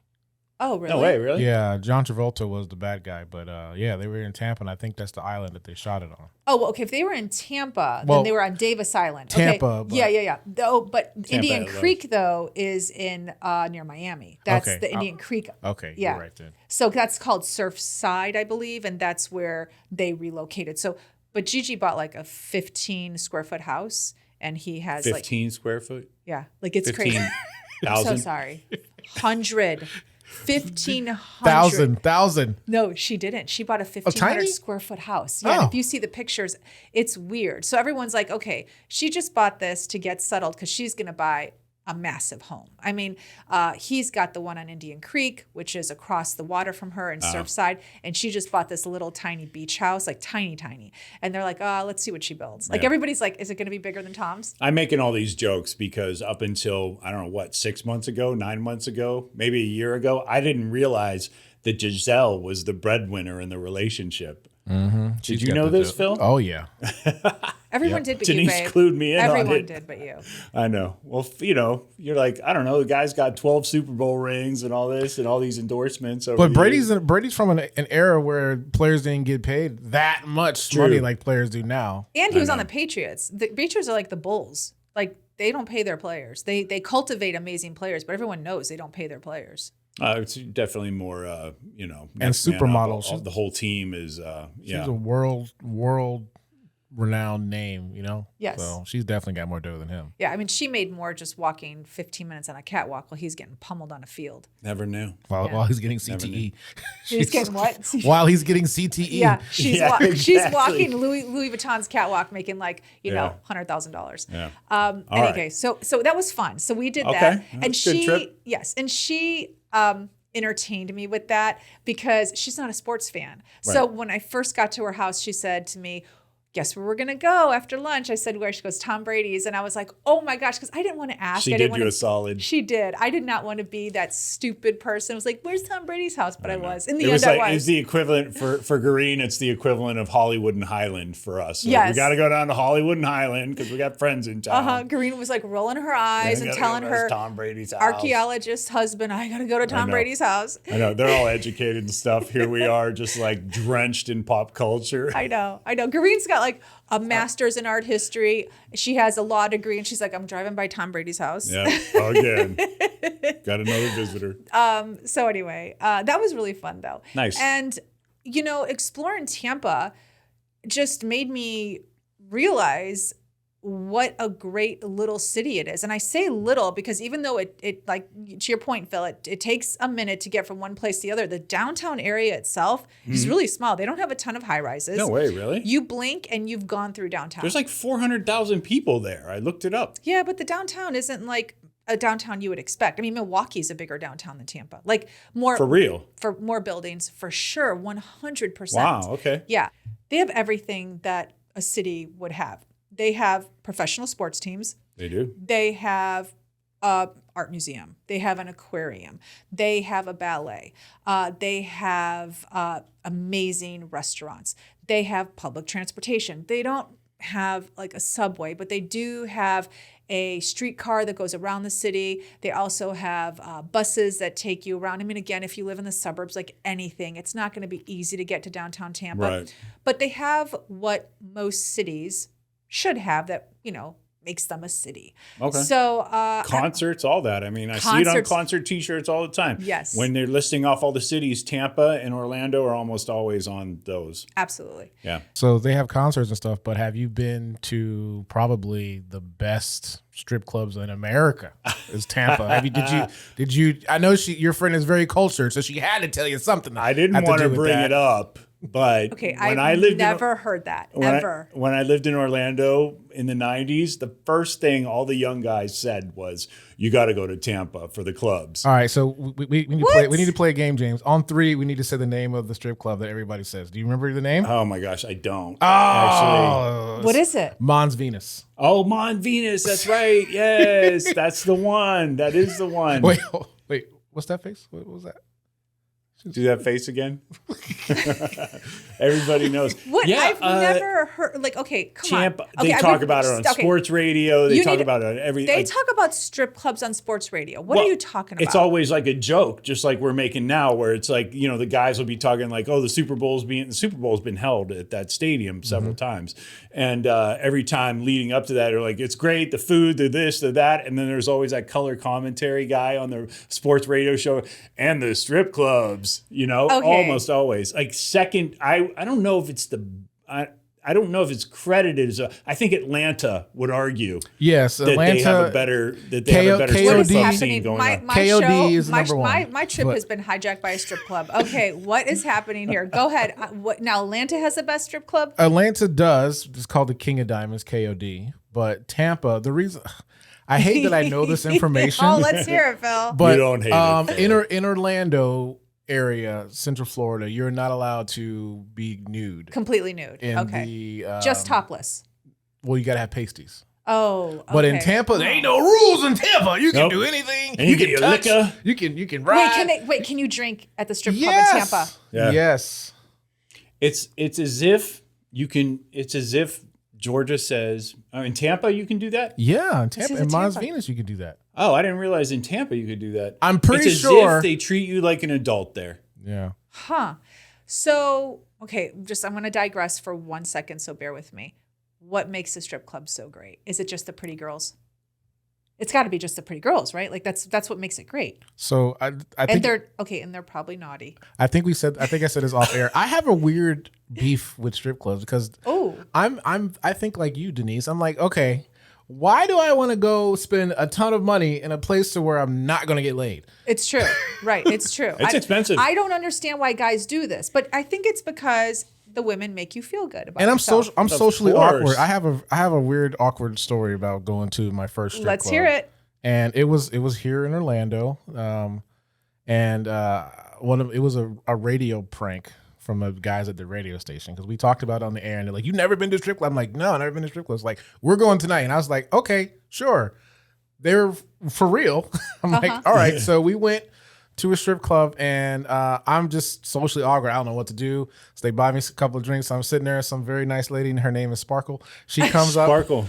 Oh, really? No way, really? Yeah, John Travolta was the bad guy, but yeah, they were in Tampa, and I think that's the island that they shot it on. Oh, well, okay. If they were in Tampa, Well, then they were on Davis Island. Tampa, Okay. but- Yeah. Though, but Tampa Indian at Creek though is in near Miami. That's Okay. the Indian Creek. Okay, Yeah. you're right then. So that's called Surfside, I believe, and that's where they relocated. So, but Gigi bought like a 15 square foot house, and he has 15 square foot? like it's crazy. 15,000? I'm so sorry. 1,500. Thousand. No, she didn't. She bought a 1,500 tiny? square foot house. Yeah, and Oh. if you see the pictures, it's weird. So everyone's like, okay, she just bought this to get settled because she's going to buy a massive home. I mean, he's got the one on Indian Creek, which is across the water from her in Surfside, and she just bought this little tiny beach house, like tiny. And they're like, let's see what she builds. Like everybody's like, is it going to be bigger than Tom's? I'm making all these jokes because up until, I don't know, 6 months ago, 9 months ago, maybe a year ago, I didn't realize that Giselle was the breadwinner in the relationship. Mm-hmm. Did you know this, Phil? Oh, yeah. Everyone did but Denise you, babe. clued me in on Everyone it. did but you. I know. Well, you're like, I don't know, the guy's got 12 Super Bowl rings and all this and all these endorsements. Over But the years. Brady's from an era where players didn't get paid that much money like players do now. And he was on the Patriots. The Patriots are like the Bulls. Like they don't pay their players. They cultivate amazing players, but everyone knows they don't pay their players. It's definitely more, And next man supermodel. up. The whole team is, She's a world renowned name, Yes. So she's definitely got more dough than him. Yeah, I mean, she made more just walking 15 minutes on a catwalk while he's getting pummeled on a field. Never knew. While he's getting CTE. He's getting what? While he's getting CTE. Yeah, she's exactly. walking Louis Vuitton's catwalk, making like $100,000. Yeah. Anyway, so that was fun. So we did Okay. that, That's and a good trip. and she entertained me with that because she's not a sports fan. So when I first got to her house, she said to me, guess where we're going to go after lunch? I said, where? She goes, Tom Brady's. And I was like, oh my gosh, because I didn't want to ask. She I didn't did you wanna, a solid. She did. I did not want to be that stupid person. I was like, where's Tom Brady's house? But I was. In the It end, was I like, was. it's the equivalent for Green, it's the equivalent of Hollywood and Highland for us. Like, Yes. We got to go down to Hollywood and Highland because we got friends in town. Green was like rolling her eyes and telling her Tom Brady's house. archaeologist husband, I got to go to Tom know. Brady's house. I know. They're all educated and stuff. Here we are just like drenched in pop culture. I know. Green's got like a master's in art history. She has a law degree, and she's like, I'm driving by Tom Brady's house. Yeah. Again. Got another visitor. So anyway, that was really fun though. Nice. And, exploring Tampa just made me realize what a great little city it is. And I say little because even though it like to your point, Phil, it takes a minute to get from one place to the other. The downtown area itself is really small. They don't have a ton of high rises. No way, really? You blink and you've gone through downtown. There's like 400,000 people there. I looked it up. Yeah, but the downtown isn't like a downtown you would expect. I mean, Milwaukee's a bigger downtown than Tampa. Like more For real. for more buildings, for sure, 100%. Wow. Okay. Yeah. They have everything that a city would have. They have professional sports teams. They do. They have a art museum. They have an aquarium. They have a ballet. They have amazing restaurants. They have public transportation. They don't have like a subway, but they do have a streetcar that goes around the city. They also have buses that take you around. I mean, again, if you live in the suburbs, like anything, it's not going to be easy to get to downtown Tampa. Right. But they have what most cities should have that, makes them a city. Okay. So Concerts, all that. I mean, I see it on Concerts. concert T-shirts all the time. Yes. When they're listing off all the cities, Tampa and Orlando are almost always on those. absolutely. Yeah. So they have concerts and stuff, but have you been to probably the best strip clubs in America? Is Tampa? Did you? I know your friend is very cultured, so she had to tell you something. I didn't want to bring it up, but Okay, when I've I lived never heard that, ever. when I lived in Orlando in the 90s, the first thing all the young guys said was, you got to go to Tampa for the clubs. All right, so we need to play a game, James. On 3, we need to say the name of the strip club that everybody says. Do you remember the name? Oh my gosh, I don't. Oh, What is it? Mons Venus. Oh, Mon Venus, that's right. Yes, that's the one. That is the one. Wait, what's that face? What was that? Do that face again. Everybody knows. What? Yeah, I've never heard. Like, okay, come Tampa, on. Okay, they talk about it on sports radio. They You talk need- about it on every. They like, talk about strip clubs on sports radio. What are well, you talking about? It's always like a joke, just like we're making now, where it's like, you know, the guys will be talking like, oh, the Super Bowl's been held at that stadium several times. And every time leading up to that, they're like, it's great, the food, the this, the that. And then there's always that color commentary guy on the sports radio show and the strip clubs, you know, Okay. almost always. Like second, I don't know if it's I don't know if it's credited as I think Atlanta would argue Yes, that Atlanta. they have a better strip What is club happening? scene going on. My KOD show, is my, number one, my trip but- has been hijacked by a strip club. Okay, what is happening here? Go ahead. What now? Atlanta has the best strip club. Atlanta does. It's called the King of Diamonds, KOD. But Tampa, the reason I hate that I know this information. Oh, let's hear it, Phil. But You don't hate it, Phil. in Orlando area, Central Florida, you're not allowed to be nude. Completely nude. In Okay, the, just topless. Well, you gotta have pasties. Oh, But in okay. Tampa, there ain't no rules in Tampa. You can Nope. do anything. And you get can your touch. liquor. You can ride. Can you drink at the strip club Yes. in Tampa? Yeah. Yes. It's as if you can. It's as if Georgia says in Tampa you can do that. Yeah, in Tampa, is in in Mons Tampa. Venus, you could do that. Oh, I didn't realize in Tampa you could do that. I'm pretty it's as sure- if they treat you like an adult there. Yeah. Huh. So, okay, I'm going to digress for 1 second, so bear with me. What makes a strip club so great? Is it just the pretty girls? It's got to be just the pretty girls, right? Like that's what makes it great. So I And think they're probably naughty. I think I said this off air. I have a weird beef with strip clubs because Oh. I think like you, Denise. I'm like, okay, why do I want to go spend a ton of money in a place to where I'm not going to get laid? It's true. Right. It's true. It's expensive. I don't understand why guys do this, but I think it's because the women make you feel good about And I'm yourself. I'm socially course. awkward. I have a weird awkward story about going to my first strip Let's club. hear it. And it was here in Orlando, it was a radio prank from the guys at the radio station because we talked about it on the air and they're like, "You've never been to a strip club?" I'm like, "No, I've never been to a strip club." It's like, "We're going tonight," and I was like, "Okay, sure." They're for real. I'm like, "All right." So we went to a strip club and I'm just socially awkward. I don't know what to do. So they buy me a couple of drinks. I'm sitting there. Some very nice lady, and her name is Sparkle. She comes up. Sparkle.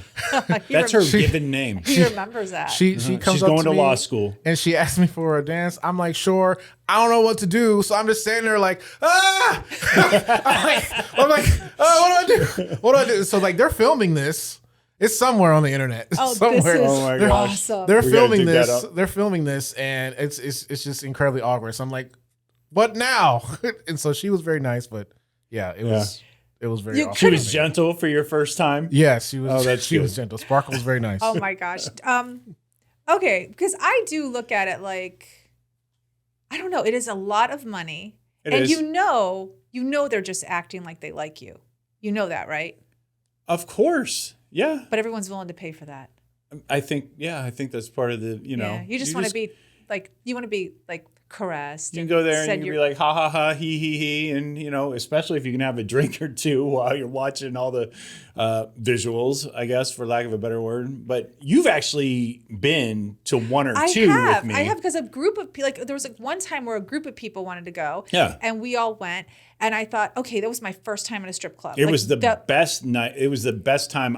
That's her given name. He remembers that. She comes She's up going to me law school. and she asked me for a dance. I'm like, sure. I don't know what to do, so I'm just standing there like, ah. I'm like, oh, what do I do? What do I do? So like, they're filming this. It's somewhere on the internet. Oh, somewhere. this is Oh my gosh. awesome. They're We gotta filming dig that this. up. They're filming this, and it's just incredibly awkward. So I'm like, what now? And so she was very nice, but yeah, it was very. You awkward. She was gentle for your first time. Yes, she was. Oh, that's she good. was gentle. Sparkle was very nice. Oh my gosh. Okay, because I do look at it like, I don't know, it is a lot of money. It and is. you know they're just acting like they like you. You know that, right? Of course. Yeah. But everyone's willing to pay for that. I think that's part of the, Yeah. You just want to be like, caressed. You can and go there and said you can be you're- like, ha ha ha, he, and especially if you can have a drink or two while you're watching all the visuals, I guess, for lack of a better word. But you've actually been to one or two with me. I have, because a group of people, there was one time where a group of people wanted to go. Yeah. And we all went. And I thought, okay, that was my first time in a strip club. It was the best night. It was the best time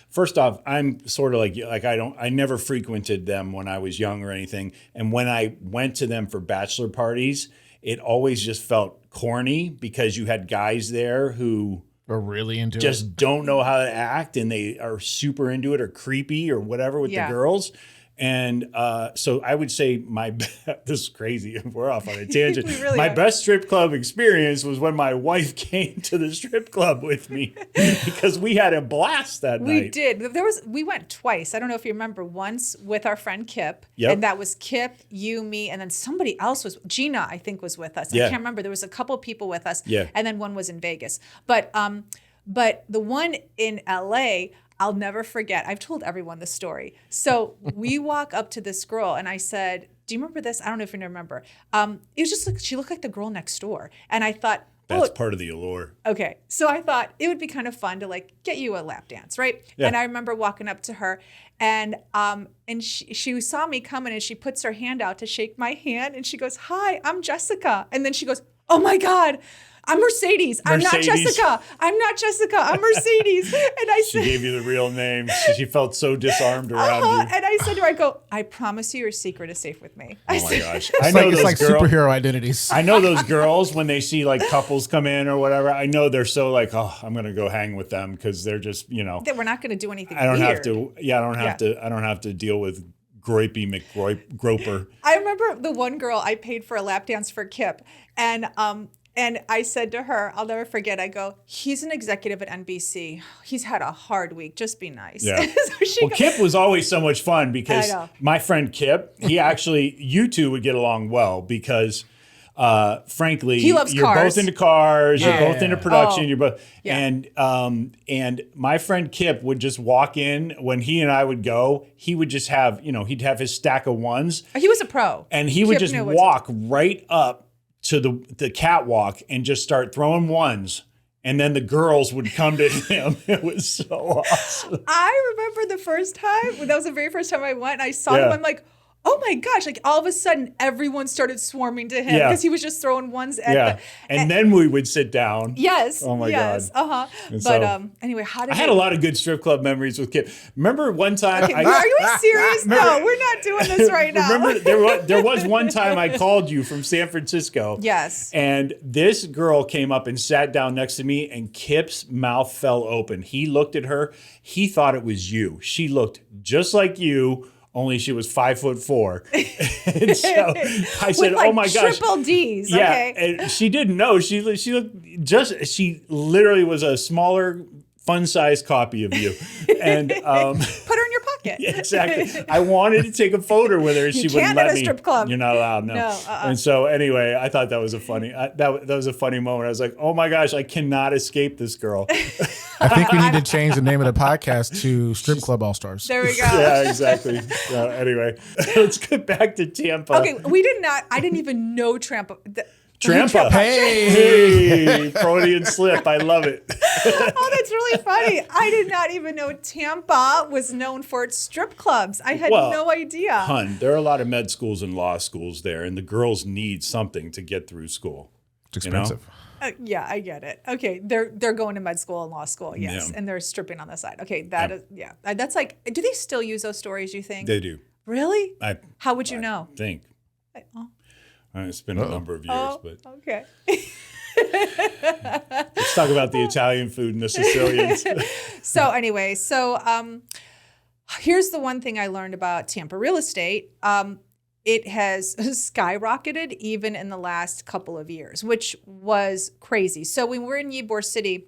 first off, I'm sort of like I never frequented them when I was young or anything. And when I went to them for bachelor parties, it always just felt corny because you had guys there who Or really into it. just don't know how to act, and they are super into it or creepy or whatever with the girls. And so I would say this is crazy. We're off on a tangent. My best strip club experience was when my wife came to the strip club with me because we had a blast that night. We did. We went twice. I don't know if you remember. Once with our friend Kip, and that was Kip, you, me, and then somebody else was Gina. I think was with us. I can't remember. There was a couple people with us, and then one was in Vegas. But the one in LA. I'll never forget. I've told everyone this story. So we walk up to this girl and I said, do you remember this? I don't know if you remember. It was just like, she looked like the girl next door. And I thought, that's part of the allure. Okay. So I thought it would be kind of fun to like get you a lap dance, right? Yeah. And I remember walking up to her and she saw me coming and she puts her hand out to shake my hand and she goes, hi, I'm Jessica. And then she goes, oh my God, I'm Mercedes. I'm not Jessica. I'm Mercedes. And I said, she gave you the real name. She felt so disarmed around you. And I said to her, I promise you your secret is safe with me. Oh my gosh. It's like superhero identities. I know those girls when they see like couples come in or whatever, I know they're so like, oh, I'm going to go hang with them because they're just, that we're not going to do anything I don't weird. I don't have to deal with Groipy McGroper. I remember the one girl I paid for a lap dance for Kip and I said to her, I'll never forget, I go, he's an executive at NBC. He's had a hard week. Just be nice. Yeah. Kip was always so much fun because my friend Kip, he actually, you two would get along well because, frankly, he loves you're cars. both into cars, you're both into production, you're both, and my friend Kip would just walk in when he and I would go, he would just have, he'd have his stack of ones. He was a pro. And he would just walk right up to the catwalk and just start throwing ones. And then the girls would come to him. It was so awesome. I remember the first time, that was the very first time I went, and I saw him, I'm like, oh my gosh, like all of a sudden everyone started swarming to him because he was just throwing ones at and then we would sit down. Yes. Oh my God. Uh-huh. But so, anyway, I had a lot of good strip club memories with Kip. Remember one time are you serious? No, we're not doing this right now. Remember there was one time I called you from San Francisco. Yes. And this girl came up and sat down next to me and Kip's mouth fell open. He looked at her. He thought it was you. She looked just like you. Only she was 5'4". And so I said, like oh my gosh. Triple D's. Yeah. Okay. And she didn't know. She she literally was a smaller, fun-sized copy of you. And put her in your pocket. Yeah, exactly. I wanted to take a photo with her. She wouldn't let me. Strip club. You're not allowed. No. And so anyway, I thought that was a funny that was a funny moment. I was like, oh my gosh, I cannot escape this girl. I think we need to change the name of the podcast to Strip Club All Stars. There we go. Yeah, exactly. So anyway, let's get back to Tampa. Okay, I didn't even know Tampa. Trampa. Hey, Freudian slip. I love it. Oh, that's really funny. I did not even know Tampa was known for its strip clubs. I had no idea. Hun, there are a lot of med schools and law schools there, and the girls need something to get through school. It's expensive. Yeah, I get it. Okay, they're going to med school and law school, yes, and they're stripping on the side. Okay, that's like, do they still use those stories, you think? They do. Really? How would you know? Think. It's been a number of years, but okay. Let's talk about the Italian food and the Sicilians. So anyway, here's the one thing I learned about Tampa real estate. It has skyrocketed even in the last couple of years, which was crazy. So when we're in Ybor City,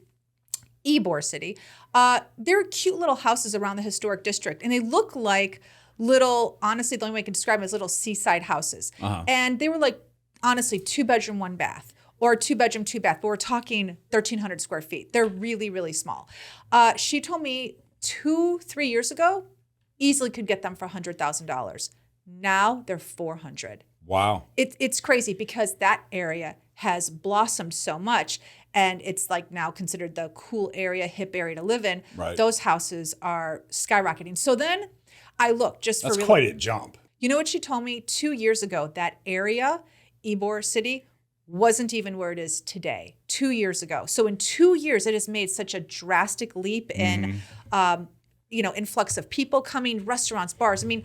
there are cute little houses around the historic district, and they look like little, honestly, the only way I can describe them is little seaside houses. And they were like, honestly, 2-bedroom, 1 bath, or 2-bedroom, 2 bath, but we're talking 1,300 square feet. They're really, really small. She told me 2-3 years ago, easily could get them for $100,000. Now they're $400,000. Wow. It's crazy because that area has blossomed so much, and it's like now considered the cool area, hip area to live in. Right. Those houses are skyrocketing. So then I looked just for That's quite a jump. You know what she told me? 2 years ago, that area, Ybor City, wasn't even where it is today. 2 years ago. So in 2 years, it has made such a drastic leap in, influx of people coming, restaurants, bars. I mean,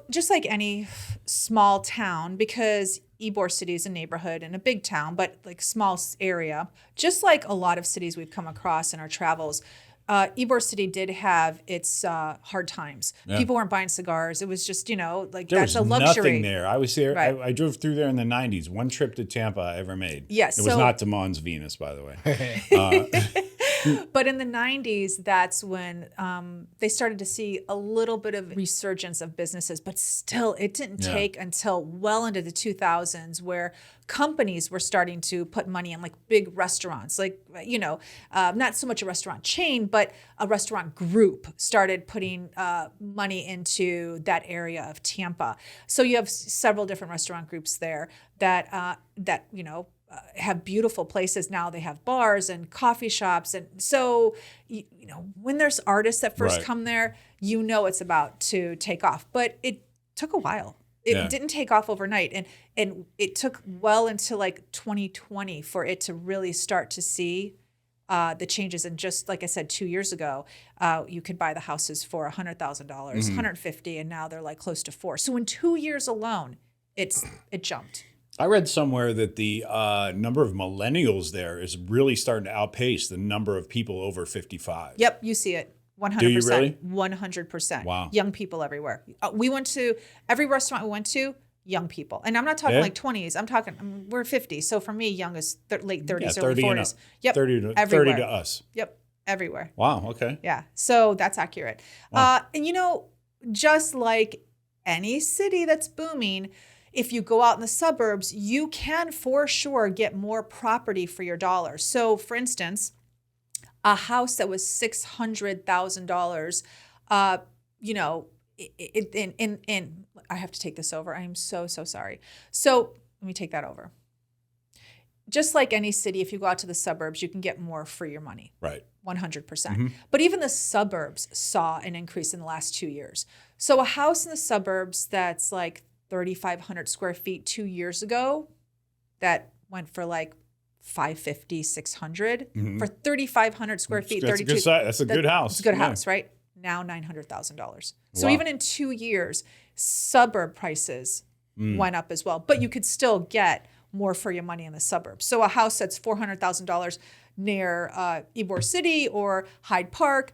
just like any small town, because Ybor City is a neighborhood in a big town, but like small area. Just like a lot of cities we've come across in our travels, Ybor City did have its hard times. Yeah. People weren't buying cigars. It was just, like There that's was a luxury. nothing there. I was there. Right. I drove through there in the 90s. One trip to Tampa I ever made. Yes, It was so- not to Mons Venus, by the way. But in the 90s, that's when they started to see a little bit of resurgence of businesses. But still, it didn't take until well into the 2000s where companies were starting to put money in, like big restaurants, like, not so much a restaurant chain, but a restaurant group started putting money into that area of Tampa. So you have several different restaurant groups there that have beautiful places. Now they have bars and coffee shops. And so, when there's artists that first Right. come there, it's about to take off. But it took a while. It didn't take off overnight. And it took well into like 2020 for it to really start to see the changes. And just like I said, 2 years ago, you could buy the houses for $100,000, $150,000, and now they're like close to $4 million. So in 2 years alone, it jumped. I read somewhere that the number of millennials there is really starting to outpace the number of people over 55. Yep, you see it. 100%. Do you really? 100%. Wow. Young people everywhere. We went to every restaurant we went to, young people. And I'm not talking like 20s. I'm talking, we're 50. So for me, young is late 30s, Yeah, early 30 and 40s. up. Yep. 30 everywhere. to us. Yep. Everywhere. Wow. Okay. Yeah. So that's accurate. Wow. And just like any city that's booming, if you go out in the suburbs, you can for sure get more property for your dollar. So for instance, a house that was $600,000, I have to take this over. I am so sorry. So let me take that over. Just like any city, if you go out to the suburbs, you can get more for your money. Right. 100%. But even the suburbs saw an increase in the last 2 years. So a house in the suburbs that's like 3,500 square feet 2 years ago, that went for like 550, 600 for 3,500 square feet. That's a good size. That's a good house. It's a good Yeah. house, right? Now $900,000. So Wow. even in 2 years, suburb prices went up as well. But you could still get more for your money in the suburbs. So a house that's $400,000 near Ybor City or Hyde Park,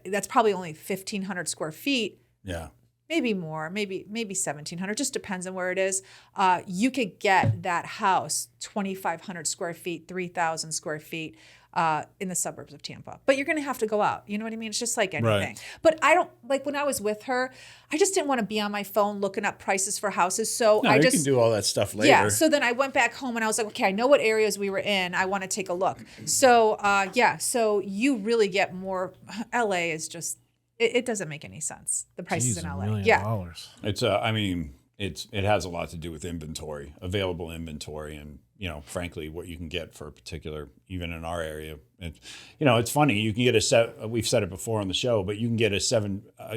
that's probably only 1,500 square feet. Yeah. Maybe more, maybe 1,700, just depends on where it is. You could get that house 2,500 square feet, 3,000 square feet in the suburbs of Tampa. But you're going to have to go out. You know what I mean? It's just like anything. Right. But I don't, like when I was with her, I just didn't want to be on my phone looking up prices for houses. So No, I you just can do all that stuff later. Yeah. So then I went back home and I was like, okay, I know what areas we were in. I want to take a look. So so you really get more. LA is just, it doesn't make any sense. The prices Jeez, in $1 LA. million. Yeah. It's I mean, it has a lot to do with inventory, available inventory, and frankly, what you can get for a particular, even in our area. It's funny. You can get we've said it before on the show, but you can get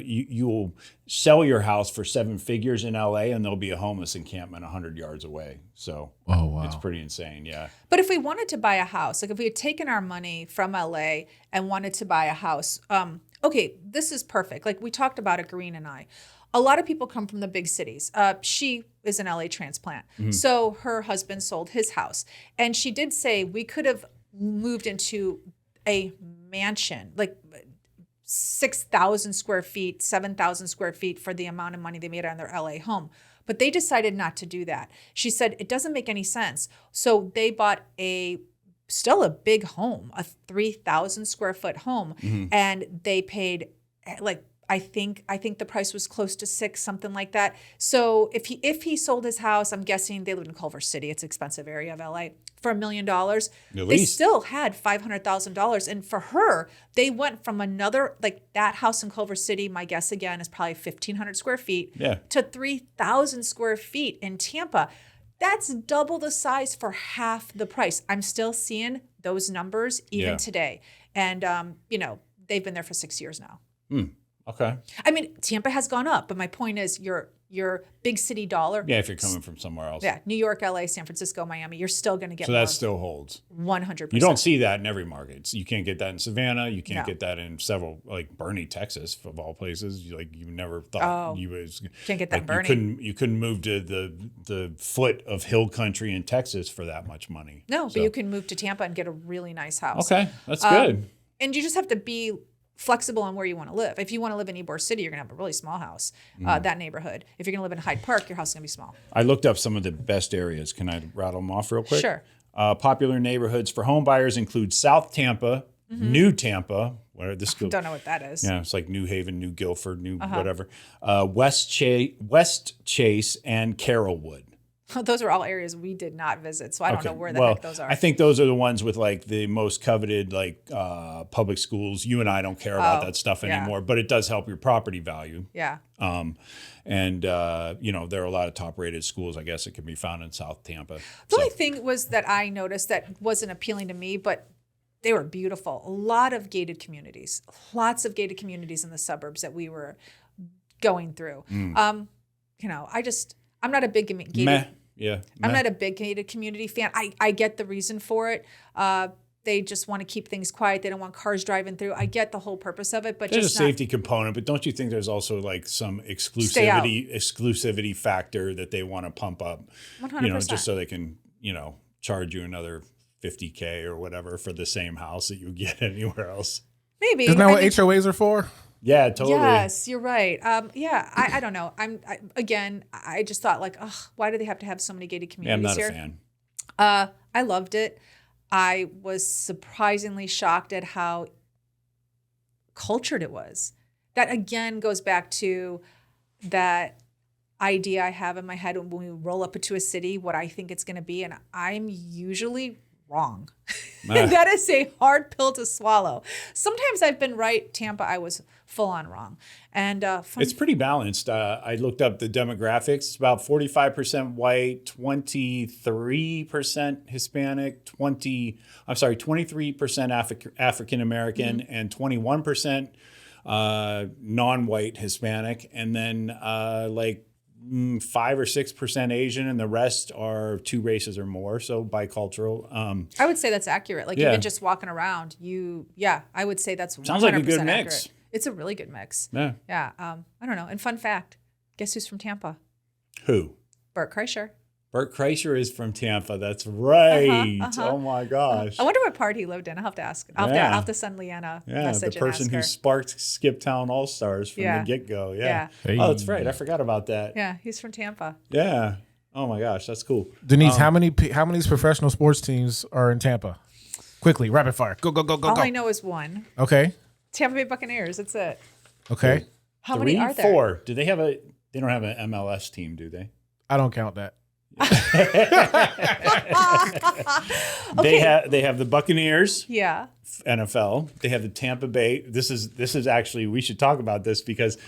you will sell your house for 7 figures in LA, and there'll be a homeless encampment 100 yards away. So Oh, wow. it's pretty insane. Yeah. But if we wanted to buy a house, like if we had taken our money from LA and wanted to buy a house, okay, this is perfect. Like we talked about it, Green and I. A lot of people come from the big cities. She is an LA transplant. So her husband sold his house. And she did say we could have moved into a mansion, like 6,000 square feet, 7,000 square feet for the amount of money they made on their LA home. But they decided not to do that. She said it doesn't make any sense. So they bought still a big home, a 3,000 square foot home. And they paid like, I think the price was close to 6, something like that. So if he sold his house, I'm guessing they lived in Culver City. It's an expensive area of LA. For $1 million, they least. still had $500,000. And for her, they went from another, like that house in Culver City, my guess again is probably 1,500 square feet to 3,000 square feet in Tampa. That's double the size for half the price. I'm still seeing those numbers even today. And, they've been there for 6 years now. Okay. I mean, Tampa has gone up, but my point is you're your big city dollar. Yeah, if you're coming from somewhere else. Yeah, New York, LA, San Francisco, Miami, you're still going to get So more. that still holds. 100%. You don't see that in every market. You can't get that in Savannah. You can't No. get that in several, like Bernie, Texas, of all places. You never thought you was Can't get that in like, Bernie. You couldn't move to the foot of hill country in Texas for that much money. No, So- but you can move to Tampa and get a really nice house. Okay, that's good. And you just have to be flexible on where you want to live. If you want to live in Ybor City, you're going to have a really small house, that neighborhood. If you're going to live in Hyde Park, your house is going to be small. I looked up some of the best areas. Can I rattle them off real quick? Sure. Popular neighborhoods for home buyers include South Tampa, New Tampa, where this goes. Don't know what that is. Yeah, it's like New Haven, New Guilford, New whatever. West Chase, and Carrollwood. Those are all areas we did not visit, so I don't know where the heck those are. I think those are the ones with like the most coveted like public schools. You and I don't care about that stuff yeah. anymore, but it does help your property value. Yeah. And there are a lot of top rated schools, I guess, that can be found in South Tampa. The only thing was that I noticed that wasn't appealing to me, but they were beautiful. A lot of gated communities, lots of gated communities in the suburbs that we were going through. I'm not a big gated. Meh. Yeah. I'm not a big gated community fan. I get the reason for it. They just want to keep things quiet. They don't want cars driving through. I get the whole purpose of it, but There's just a safety component, but don't you think there's also like some exclusivity factor that they want to pump up? 100%. Just so they can, charge you another $50K or whatever for the same house that you get anywhere else. Maybe. Isn't that what HOAs are for? Yeah, totally. Yes, you're right. I don't know. I just thought like, why do they have to have so many gated communities Yeah, I'm not here? a fan. I loved it. I was surprisingly shocked at how cultured it was. That again goes back to that idea I have in my head when we roll up into a city, what I think it's going to be. And I'm usually wrong. That is a hard pill to swallow. Sometimes I've been right. Tampa, I was full on wrong. And It's pretty balanced. I looked up the demographics. It's about 45% white, 23% Hispanic, 23% African American, and 21% non-white Hispanic, and then 5 or 6% Asian, and the rest are two races or more, so bicultural. I would say that's accurate. Like Yeah. even just walking around, I would say that's 100% Sounds like a good mix. accurate. It's a really good mix. Yeah. Yeah. I don't know. And fun fact, guess who's from Tampa? Who? Bert Kreischer. Bert Kreischer is from Tampa. That's right. Oh my gosh. I wonder what part he lived in. I'll have to ask. I'll have to send Leanna a Yeah, the message person and who ask her. sparked Skip Town All Stars from Yeah. the get go. Yeah. Yeah. Hey. Oh, that's right. I forgot about that. Yeah, he's from Tampa. Yeah. Oh my gosh, that's cool. Denise, how many professional sports teams are in Tampa? Quickly, rapid fire. Go. All I know is one. Okay. Tampa Bay Buccaneers. That's it. Okay. How 3, many are there? 4. Do they have They don't have an MLS team, do they? I don't count that. They have the Buccaneers, Yeah. NFL. They have the Tampa Bay. This is actually, we should talk about this because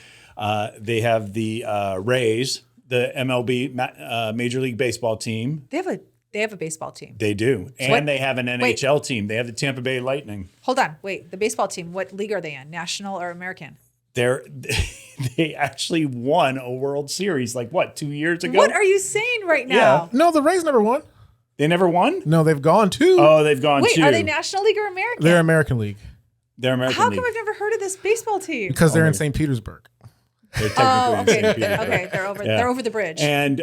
they have the Rays, the MLB Major League Baseball team. They have a baseball team. They do, and what- they have an NHL team. They have the Tampa Bay Lightning. Hold on. Wait. The baseball team. What league are they in? National or American? They actually won a World Series 2 years ago? What are you saying right now? No, the Rays never won. They never won? No, they've gone two. Oh, they've gone Wait, two. are they National League or American? They're American League They're American How League. come I've never heard of this baseball team? because they're in St. Petersburg. They're technically in St. Petersburg. Okay. They're over the bridge. And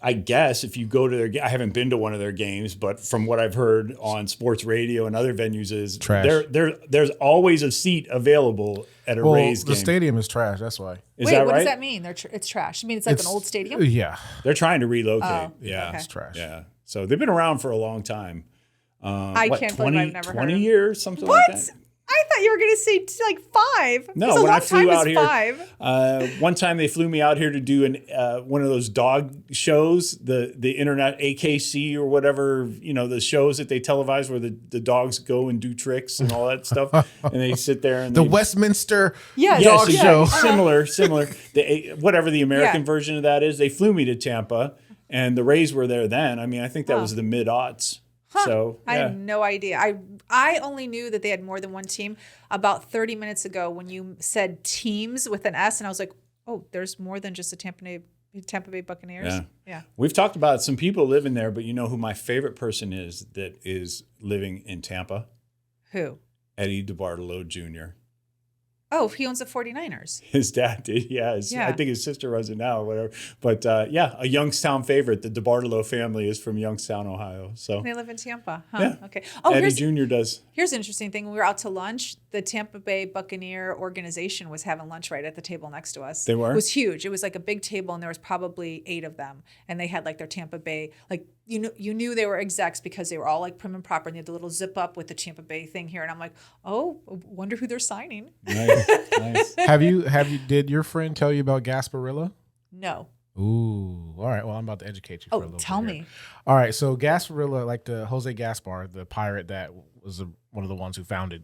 I guess if you go to I haven't been to one of their games, but from what I've heard on sports radio and other venues is Trash. There's always a seat available at a Rays the game. stadium is trash. That's why. Is Wait, that what right? does that mean? It's trash. You mean it's like an old stadium? Yeah, They're trying to relocate. Oh, Yeah. okay. it's trash. Yeah. So they've been around for a long time. I can't believe I've never 20 heard of years, something What? like that. I thought you were going to say 5. No, That's a when long I flew time out is here, 5. one time they flew me out here to do one of those dog shows, the internet AKC or whatever, the shows that they televise where the dogs go and do tricks and all that stuff, and they sit there and The Westminster Yes, dog yeah. show. similar. Whatever the American Yeah. version of that is, they flew me to Tampa, and the Rays were there then. I mean, I think that was the mid-aughts. So I yeah. had no idea. I only knew that they had more than one team about 30 minutes ago when you said teams with an S, and I was like, oh, there's more than just the Tampa Bay Buccaneers. Yeah. We've talked about some people living there, but you know who my favorite person is that is living in Tampa? Who? Eddie DeBartolo Jr. Oh, he owns the 49ers. His dad did, yeah. I think his sister runs it now or whatever. But a Youngstown favorite. The DeBartolo family is from Youngstown, Ohio. So They live in Tampa. Huh? Yeah. Okay. Oh, Eddie Jr. does. Here's an interesting thing. When we were out to lunch, the Tampa Bay Buccaneer organization was having lunch right at the table next to us. They were? It was huge. It was like a big table, and there was probably 8 of them. And they had like their Tampa Bay, like you knew they were execs because they were all like prim and proper, and they had the little zip up with the Tampa Bay thing here. And I'm like, oh, wonder who they're signing. Nice. Did your friend tell you about Gasparilla? No. Ooh, all right. Well, I'm about to educate you for a little tell bit me. here. All right, so Gasparilla, like the Jose Gaspar, the pirate that was one of the ones who founded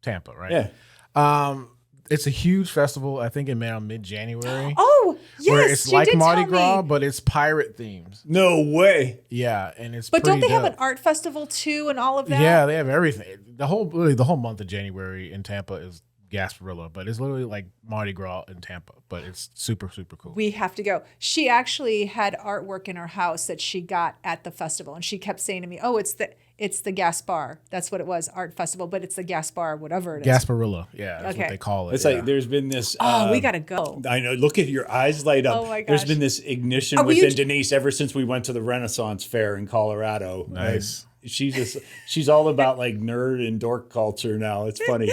Tampa, right? Yeah. It's a huge festival, I think, in mid-January. Oh, yes. Where it's you like did Mardi tell Gras, me. but it's pirate themes. No way. Yeah, and it's But don't pretty they have dope. an art festival too and all of that? Yeah, they have everything. The whole month of January in Tampa is Gasparilla, but it's literally like Mardi Gras in Tampa, but it's super, super cool. We have to go. She actually had artwork in her house that she got at the festival, and she kept saying to me, "Oh, it's the Gaspar. That's what it was, art festival, but it's the Gaspar, whatever it is." Gasparilla, yeah, that's what Okay. they call it. It's yeah. like there's been this. Oh, we gotta go. I know. Look at your eyes light up. Oh my There's gosh. been this ignition Are we- within Denise ever since we went to the Renaissance Fair in Colorado. Nice. She's all about like nerd and dork culture now. It's funny.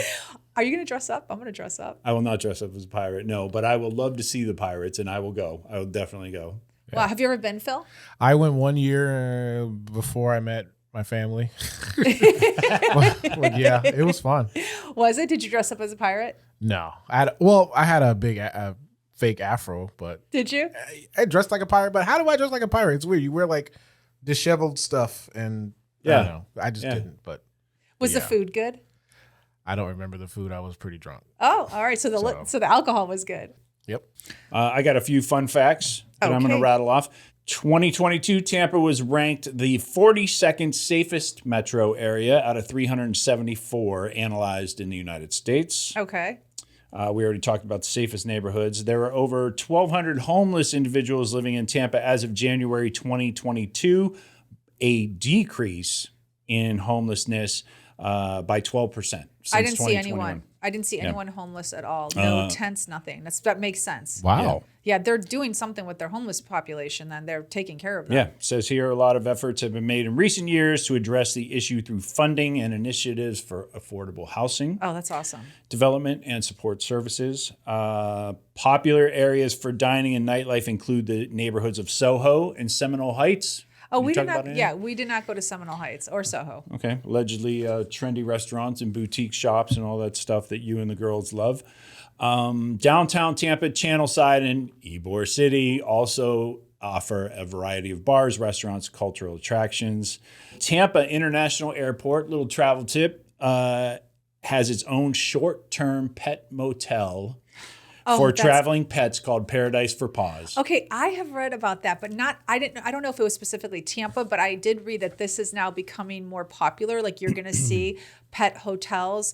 Are you gonna dress up? I'm gonna dress up. I will not dress up as a pirate, no, but I will love to see the pirates, and I will go. I will definitely go. Wow, have you ever been, Phil? I went one year before I met my family. But yeah, it was fun. Was it? Did you dress up as a pirate? No, I had a big fake afro, but Did you? I dressed like a pirate. But how do I dress like a pirate? It's weird. You wear like disheveled stuff, and I don't know. I just didn't. But Was the yeah. food good? I don't remember the food. I was pretty drunk. Oh, all right. So the alcohol was good. Yep. I got a few fun facts that I'm going to Okay. rattle off. 2022, Tampa was ranked the 42nd safest metro area out of 374 analyzed in the United States. Okay. We already talked about the safest neighborhoods. There were over 1,200 homeless individuals living in Tampa as of January 2022, a decrease in homelessness by 12% since I didn't see 2021. anyone. I didn't see anyone homeless at all. No tents, nothing. That makes sense. Wow. Yeah, they're doing something with their homeless population, then they're taking care of them. Yeah, it says here a lot of efforts have been made in recent years to address the issue through funding and initiatives for affordable housing, Oh, that's awesome. development, and support services. Popular areas for dining and nightlife include the neighborhoods of Soho and Seminole Heights. Oh, You we talk did not. about any? Yeah, we did not go to Seminole Heights or Soho. Okay, allegedly trendy restaurants and boutique shops and all that stuff that you and the girls love. Downtown Tampa, Channelside, and Ybor City also offer a variety of bars, restaurants, cultural attractions. Tampa International Airport, little travel tip, has its own short-term pet motel for that's- traveling pets called Paradise for Paws. Okay, I have read about that, but I don't know if it was specifically Tampa, but I did read that this is now becoming more popular. Like you're going to see pet hotels,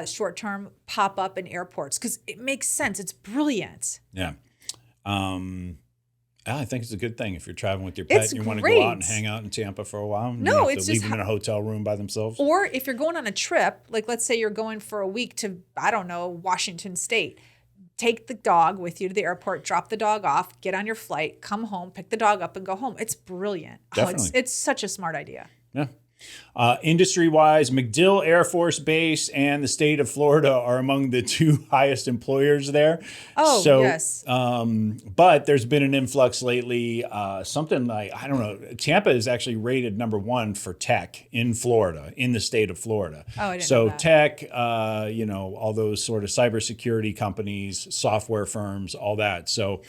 short-term pop up in airports because it makes sense. It's brilliant. Yeah. I think it's a good thing if you're traveling with your pet It's and you want to go out and great. hang out in Tampa for a while. You No, don't have it's to leave just them in a hotel room by themselves. Or if you're going on a trip, like let's say you're going for a week to, I don't know, Washington State. Take the dog with you to the airport, drop the dog off, get on your flight, come home, pick the dog up, and go home. It's brilliant. Definitely. It's such a smart idea. Yeah. Industry-wise, MacDill Air Force Base and the state of Florida are among the two highest employers there. Oh, so, yes. But there's been an influx lately. Something like, I don't know, Tampa is actually rated number 1 for tech in Florida, in the state of Florida. Oh, I didn't so know that. tech, all those sort of cybersecurity companies, software firms, all that. So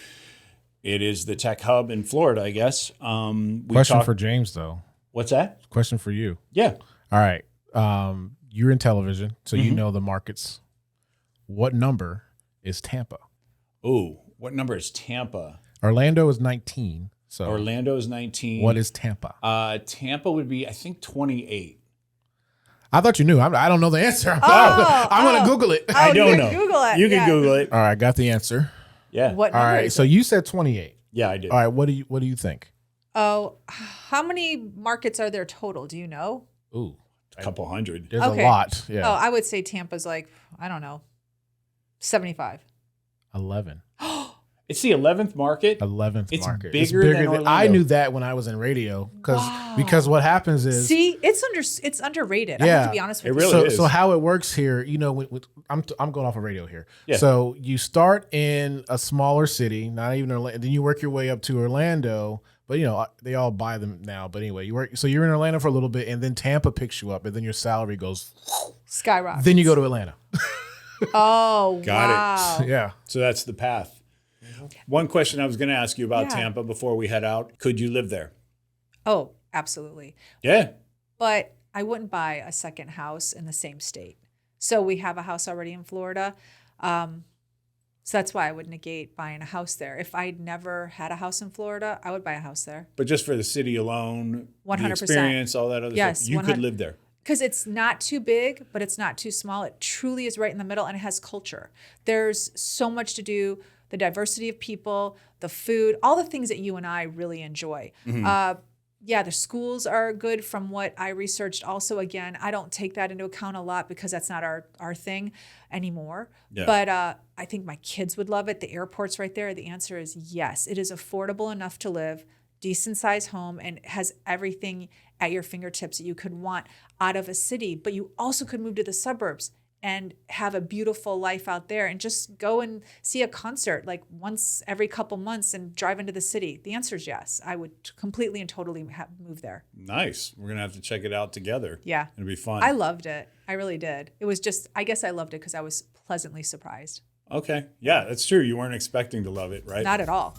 it is the tech hub in Florida, I guess. Question for James, though. What's that? Question for you. Yeah. All right. You're in television, so you know the markets. What number is Tampa? Ooh, what number is Tampa? Orlando is 19. So Orlando is 19. what is Tampa? Tampa would be, I think, 28. I thought you knew. I don't know the answer. I'm going to Google it. I don't you know. can Google it. You can yeah. Google it. All right, got the answer. Yeah. What All number right. is So it? you said 28. Yeah, I did. All right. What do you think? Oh, how many markets are there total? Do you know? Ooh, A couple hundred. there's Okay. a lot. Yeah. Oh, I would say Tampa's like, I don't know, 75. 11. It's the 11th market. 11th It's market. bigger than I Orlando. knew that when I was in radio Wow. because what happens is See, it's underrated. I have Yeah. to be honest with It you. really so is. so how it works here, I'm going off of radio here. Yeah. So you start in a smaller city, not even Orlando, then you work your way up to Orlando. But they all buy them now. But anyway, you're in Orlando for a little bit, and then Tampa picks you up, and then your salary goes. Skyrocket. Then you go to Atlanta. Oh, Got it. wow. Yeah. So that's the path. One question I was going to ask you about Yeah. Tampa before we head out. Could you live there? Oh, absolutely. Yeah. But I wouldn't buy a second house in the same state. So we have a house already in Florida. So that's why I would negate buying a house there. If I'd never had a house in Florida, I would buy a house there. But just for the city alone, 100%. the experience, all that other Yes, stuff, you could 100 live there. Because it's not too big, but it's not too small. It truly is right in the middle, and it has culture. There's so much to do, the diversity of people, the food, all the things that you and I really enjoy. Yeah, the schools are good from what I researched. Also, again, I don't take that into account a lot because that's not our thing anymore. Yeah. But I think my kids would love it. The airport's right there. The answer is yes. It is affordable enough to live, decent sized home, and has everything at your fingertips that you could want out of a city. But you also could move to the suburbs and have a beautiful life out there and just go and see a concert like once every couple months and drive into the city. The answer is yes. I would completely and totally move there. Nice. We're going to have to check it out together. Yeah. It'll be fun. I loved it. I really did. It was just, I guess I loved it because I was pleasantly surprised. Okay. Yeah, that's true. You weren't expecting to love it, right? Not at all.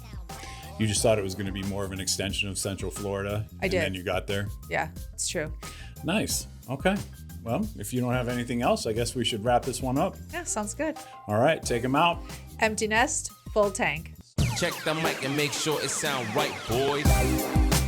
You just thought it was going to be more of an extension of Central Florida. I did. And then you got there. Yeah, it's true. Nice. Okay. Well, if you don't have anything else, I guess we should wrap this one up. Yeah, sounds good. All right. Take them out. Empty nest, full tank. Check the mic and make sure it sound right, boys.